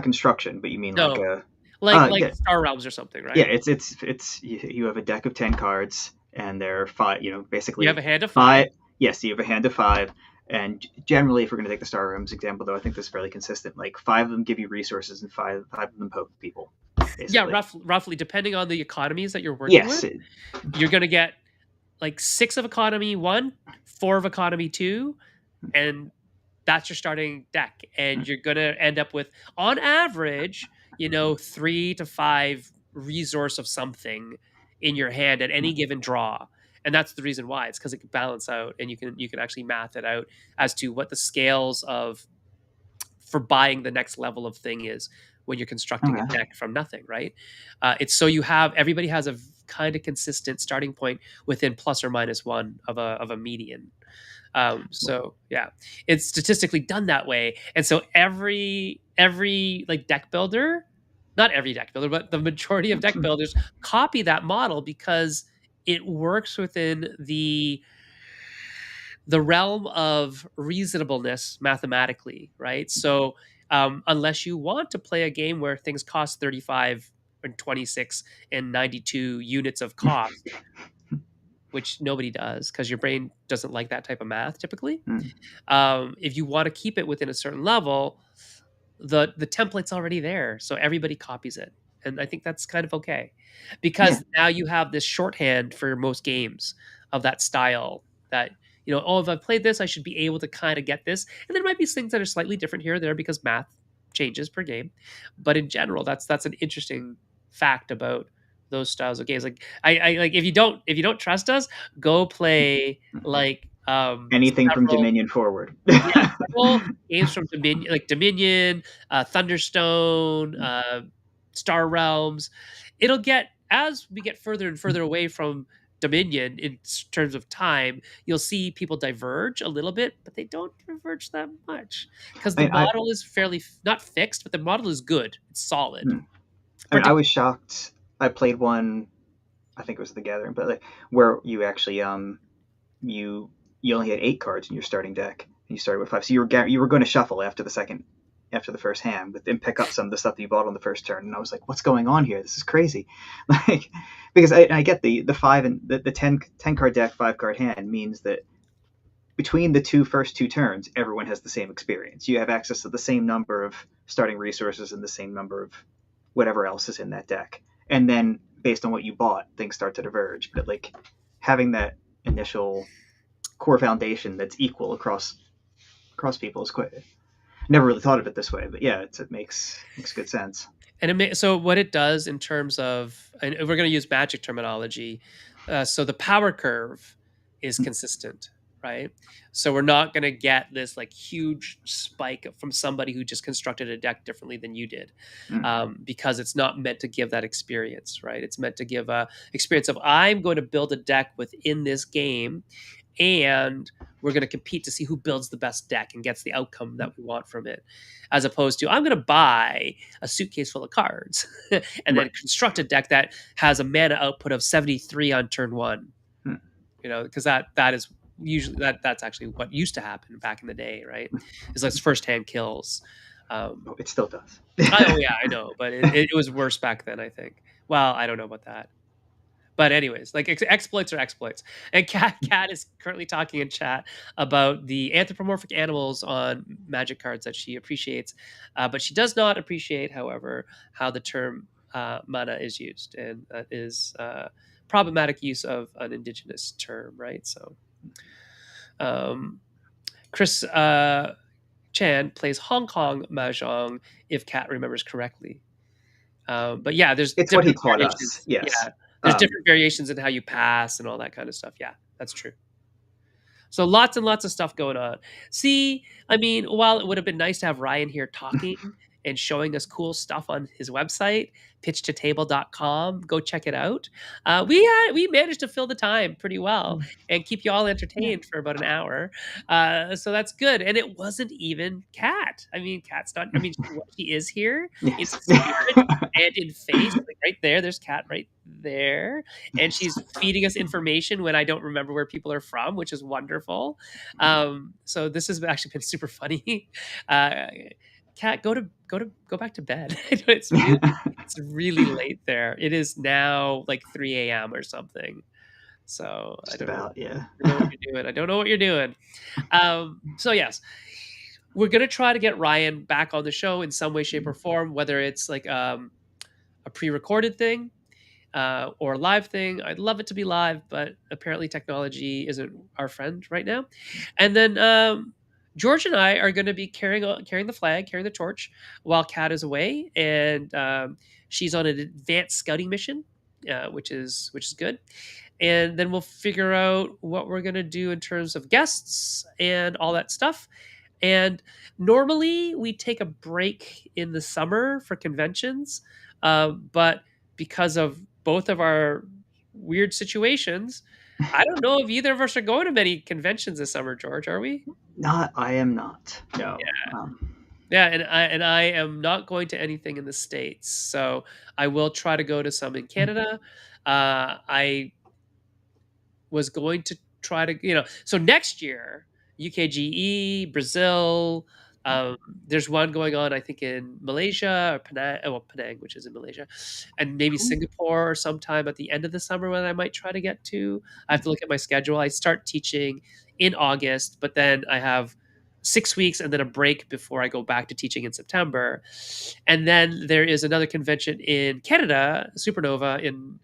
construction, but you mean No. like a like Star Realms or something, right? Yeah, it's you have a deck of 10 cards, and there are 5. Basically you have a hand of 5. Yes, you have a hand of 5, and generally, if we're going to take the Star Realms example, though, I think this is fairly consistent. Like 5 of them give you resources, and five of them poke people. Basically. Yeah, roughly, depending on the economies that you're working with, you're going to get like 6 of economy 1, 4 of economy 2, and that's your starting deck. And you're going to end up with, on average, 3 to 5 resource of something in your hand at any given draw. And that's the reason why. It's because it can balance out, and you can actually math it out as to what the scales of for buying the next level of thing is when you're constructing a Okay. deck from nothing, right? It's so everybody has a kind of consistent starting point within plus or minus one of a median. So yeah, it's statistically done that way, and so every like deck builder, not every deck builder, but the majority of deck builders copy that model because it works within the realm of reasonableness mathematically, right? So unless you want to play a game where things cost 35 and 26 and 92 units of cost, which nobody does because your brain doesn't like that type of math typically. Mm. If you want to keep it within a certain level, the template's already there, so everybody copies it, and I think that's kind of okay, Yeah. because now you have this shorthand for most games of that style. That oh, if I played this, I should be able to kind of get this, and there might be things that are slightly different here or there because math changes per game, but in general, that's an interesting fact about those styles of games. Like I like if you don't trust us, go play like Anything from several Dominion forward. yeah, several games from Dominion, like Dominion, Thunderstone, Star Realms. It'll get as we get further and further away from Dominion in terms of time, you'll see people diverge a little bit, but they don't diverge that much because the I model is fairly not fixed, but the model is good. It's solid, I predictable. was shocked. I played one. I think it was the Gathering, but like where you actually you you only had 8 cards in your starting deck. And you started with 5, so you were going to shuffle after the first hand, and pick up some of the stuff that you bought on the first turn. And I was like, what's going on here? This is crazy. Like, because I get the 5 and the 10 card deck, 5 card hand means that between the first two turns, everyone has the same experience. You have access to the same number of starting resources and the same number of whatever else is in that deck. And then based on what you bought, things start to diverge. But like having that initial core foundation that's equal across people is quite. Never really thought of it this way, but yeah, it makes good sense. And so what it does in terms of, and we're going to use Magic terminology, so the power curve is consistent, right? So we're not going to get this like huge spike from somebody who just constructed a deck differently than you did, because it's not meant to give that experience, right? It's meant to give a experience of I'm going to build a deck within this game, and we're going to compete to see who builds the best deck and gets the outcome that we want from it, as opposed to I'm going to buy a suitcase full of cards and then Right. construct a deck that has a mana output of 73 on turn one. Hmm. Because that is usually that's actually what used to happen back in the day, right? Is like first hand kills. It still does. Oh yeah, I know, but it was worse back then, I think. Well, I don't know about that. But anyways, like exploits are exploits. And Kat is currently talking in chat about the anthropomorphic animals on Magic cards that she appreciates, but she does not appreciate, however, how the term mana is used, and that is problematic use of an indigenous term, right? So, Chris Chan plays Hong Kong mahjong, if Kat remembers correctly. But yeah, there's It's what he different taught variations. us. Yes. Yeah, there's different variations in how you pass and all that kind of stuff. Yeah, that's true. So lots and lots of stuff going on. See, I mean, while it would have been nice to have Ryan here talking and showing us cool stuff on his website, pitch2table.com, go check it out. We managed to fill the time pretty well and keep you all entertained for about an hour. So that's good. And it wasn't even Kat. I mean, Kat's not. I mean, she is here in Yes. spirit and in face, like right there. There's Kat right there, and she's feeding us information when I don't remember where people are from, which is wonderful. So this has actually been super funny. Kat, go back to bed. It's really late there. It is now like 3 a.m. or something. So Just I don't know. about, yeah. I don't know what you're doing. I don't know what you're doing. So yes, we're gonna try to get Ryan back on the show in some way, shape, or form, whether it's like a pre-recorded thing or a live thing. I'd love it to be live, but apparently technology isn't our friend right now. And then George and I are going to be carrying the flag, carrying the torch, while Kat is away, and she's on an advanced scouting mission, which is good. And then we'll figure out what we're going to do in terms of guests and all that stuff. And normally we take a break in the summer for conventions, but because of both of our weird situations, I don't know if either of us are going to many conventions this summer, George. Are we? Not, I am not. No. Yeah, and I am not going to anything in the States. So I will try to go to some in Canada. I was going to try to, so next year, UKGE, Brazil, um, there's one going on, I think, in Malaysia or Penang, well, Penang, which is in Malaysia, and maybe Cool. Singapore sometime at the end of the summer when I might try to get to. I have to look at my schedule. I start teaching in August, but then I have 6 weeks and then a break before I go back to teaching in September. And then there is another convention in Canada, Supernova in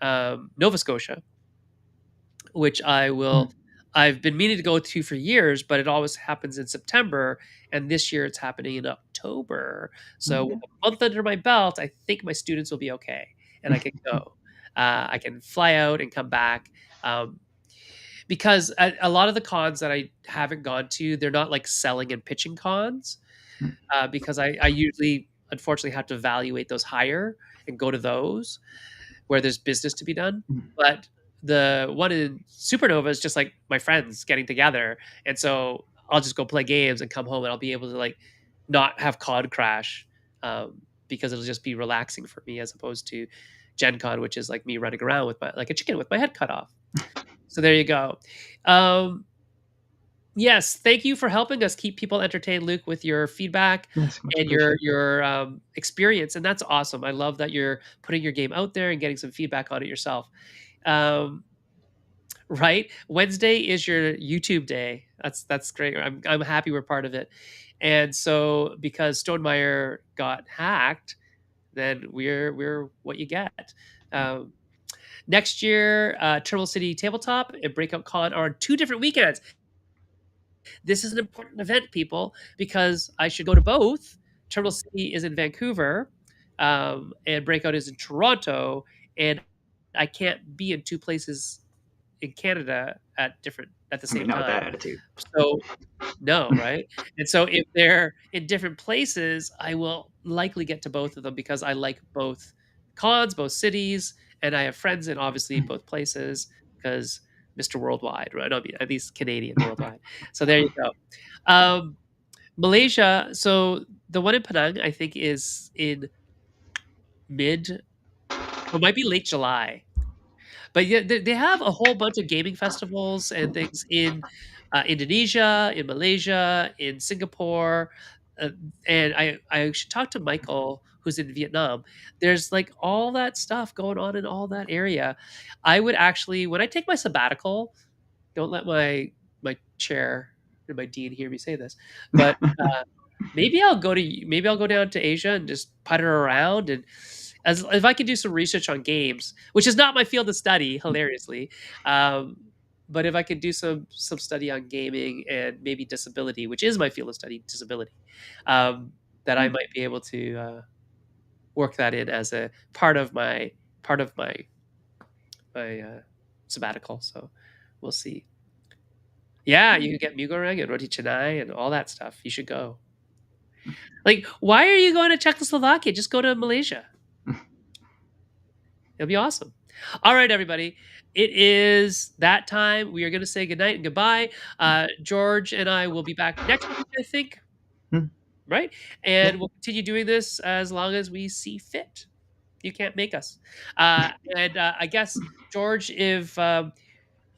Nova Scotia, which I've been meaning to go to for years, but it always happens in September, and this year it's happening in October. So with a month under my belt, I think my students will be okay, and I can go. I can fly out and come back. Because a lot of the cons that I haven't gone to, they're not like selling and pitching cons, because I usually, unfortunately, have to evaluate those higher and go to those where there's business to be done. But the one in Supernova is just like my friends getting together, and so I'll just go play games and come home, and I'll be able to like not have COD crash, because it'll just be relaxing for me as opposed to Gen Con, which is like me running around with like a chicken with my head cut off. So there you go. Yes, thank you for helping us keep people entertained, Luke, with your feedback Yes, much and appreciated. your experience, and that's awesome. I love that you're putting your game out there and getting some feedback on it yourself. Right, Wednesday is your YouTube day. That's great. I'm happy we're part of it, and so because Stonemeyer got hacked, then we're what you get. Um, Next year, Terminal City Tabletop and Breakout Con are on 2 different weekends. This is an important event, people, because I should go to both. Terminal City is in Vancouver, and Breakout is in Toronto, and I can't be in 2 places in Canada at the same Not with time. that attitude. So no, right? And so if they're in different places, I will likely get to both of them because I like both cons, both cities, and I have friends in obviously both places because Mr. Worldwide, right? I mean, at least Canadian worldwide. So there you go. Malaysia. So the one in Penang, I think, is in it might be late July. But yeah, they have a whole bunch of gaming festivals and things in Indonesia, in Malaysia, in Singapore, uh, and I should talk to Michael, who's in Vietnam. There's like all that stuff going on in all that area. I would actually, when I take my sabbatical, don't let my chair and my dean hear me say this, but maybe I'll go down to Asia and just putter around, and as if I could do some research on games, which is not my field of study, hilariously. Um, but if I could do some study on gaming and maybe disability, which is my field of study, disability, that I might be able to work that in as a part of my sabbatical. So we'll see. Yeah, you can get Mugarang and Roti Canai and all that stuff. You should go. Like, why are you going to Czechoslovakia? Just go to Malaysia. It'll be awesome. All right, everybody. It is that time. We are going to say goodnight and goodbye. George and I will be back next week, I think. Right? And we'll continue doing this as long as we see fit. You can't make us. And I guess, George, if the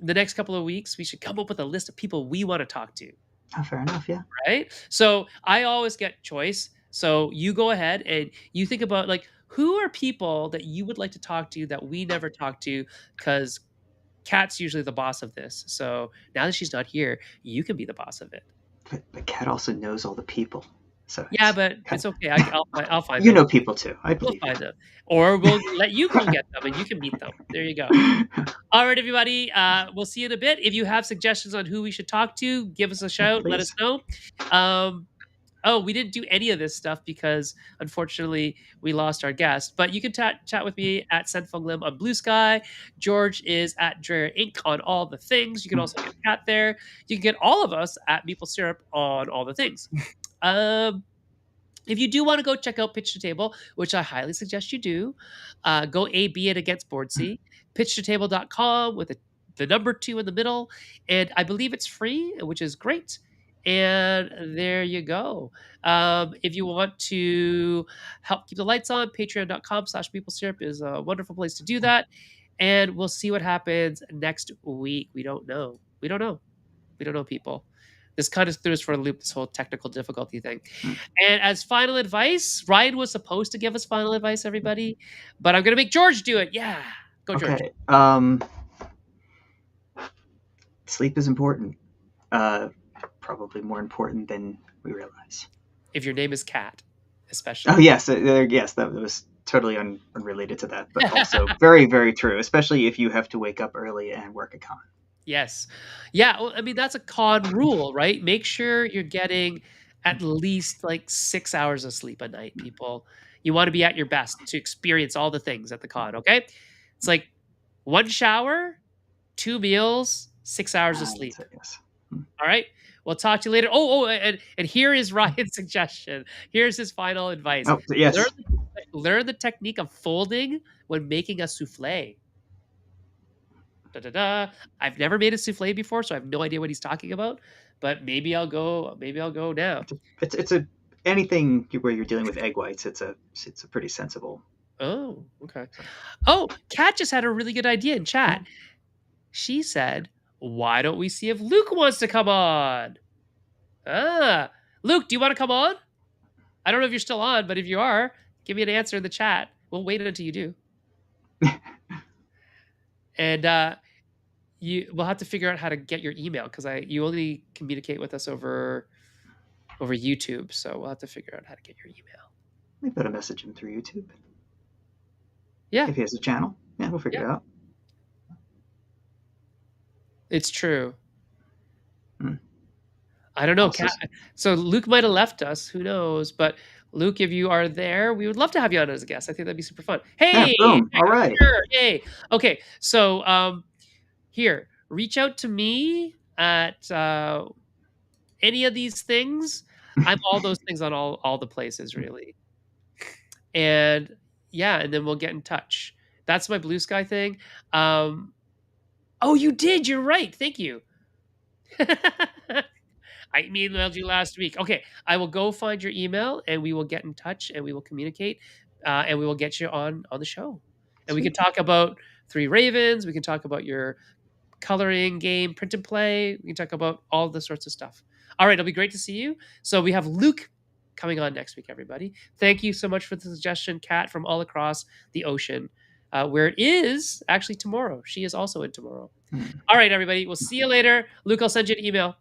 next couple of weeks, we should come up with a list of people we want to talk to. Oh, fair enough, yeah. Right? So I always get choice. So you go ahead and you think about like, who are people that you would like to talk to that we never talk to? Because Kat's usually the boss of this. So now that she's not here, you can be the boss of it. But Kat also knows all the people. So Yeah, but it's okay. I'll find you them. know people too. I believe We'll find them. Or we'll let you go get them and you can meet them. There you go. All right, everybody. We'll see you in a bit. If you have suggestions on who we should talk to, give us a shout. Let us know. Oh, we didn't do any of this stuff because unfortunately we lost our guest. But you can chat with me at Senfeng on Blue Sky. George is at Dreyer Inc. on all the things. You can also get Kat there. You can get all of us at Maple Syrup on all the things. If you do want to go check out Pitch2Table, which I highly suggest you do, go A/B it against Board C. Pitch2Table.com with the number 2 in the middle. And I believe it's free, which is great. And there you go. If you want to help keep the lights on, patreon.com/maple syrup is a wonderful place to do that. And we'll see what happens next week. We don't know. We don't know. We don't know, people. This kind of threw us for a loop, this whole technical difficulty thing. And as final advice, Ryan was supposed to give us final advice, everybody, but I'm going to make George do it. Yeah. Go, George. Okay. Sleep is important. Probably more important than we realize. If your name is Kat, especially. Oh, yes. Yes, that was totally unrelated to that, but also very, very true, especially if you have to wake up early and work a con. Yes. Yeah. Well, I mean, that's a con rule, right? Make sure you're getting at least like 6 hours of sleep a night, people. You want to be at your best to experience all the things at the con, okay? It's like 1 shower, 2 meals, 6 hours of sleep. Yes. All right. We'll talk to you later. And here is Ryan's suggestion. Here's his final advice. Oh, yes. Learn the technique of folding when making a souffle. I've never made a souffle before, so I have no idea what he's talking about. But maybe I'll go now. It's anything where you're dealing with egg whites. It's a pretty sensible. Oh, okay. Oh, Kat just had a really good idea in chat. She said, "Why don't we see if Luke wants to come on?" Luke, do you want to come on? I don't know if you're still on, but if you are, give me an answer in the chat. We'll wait until you do. And we'll have to figure out how to get your email because you only communicate with us over YouTube, so we'll have to figure out how to get your email. We better message him through YouTube. Yeah, if he has a channel, yeah, we'll figure it out. It's true. I don't know. So Luke might have left us. Who knows? But Luke, if you are there, we would love to have you on as a guest. I think that'd be super fun. Hey, boom. All right. Sure. Hey. Okay. So here, reach out to me at any of these things. I'm all those things on all the places, really. And yeah, and then we'll get in touch. That's my Blue Sky thing. Oh, you did. You're right. Thank you. I emailed you last week. Okay, I will go find your email and we will get in touch and we will communicate and we will get you on the show. And we can talk about Three Ravens. We can talk about your coloring game, print and play. We can talk about all the sorts of stuff. All right, it'll be great to see you. So we have Luke coming on next week, everybody. Thank you so much for the suggestion, Kat, from all across the ocean, where it is actually tomorrow. She is also in tomorrow. All right, everybody. We'll see you later. Luke, I'll send you an email.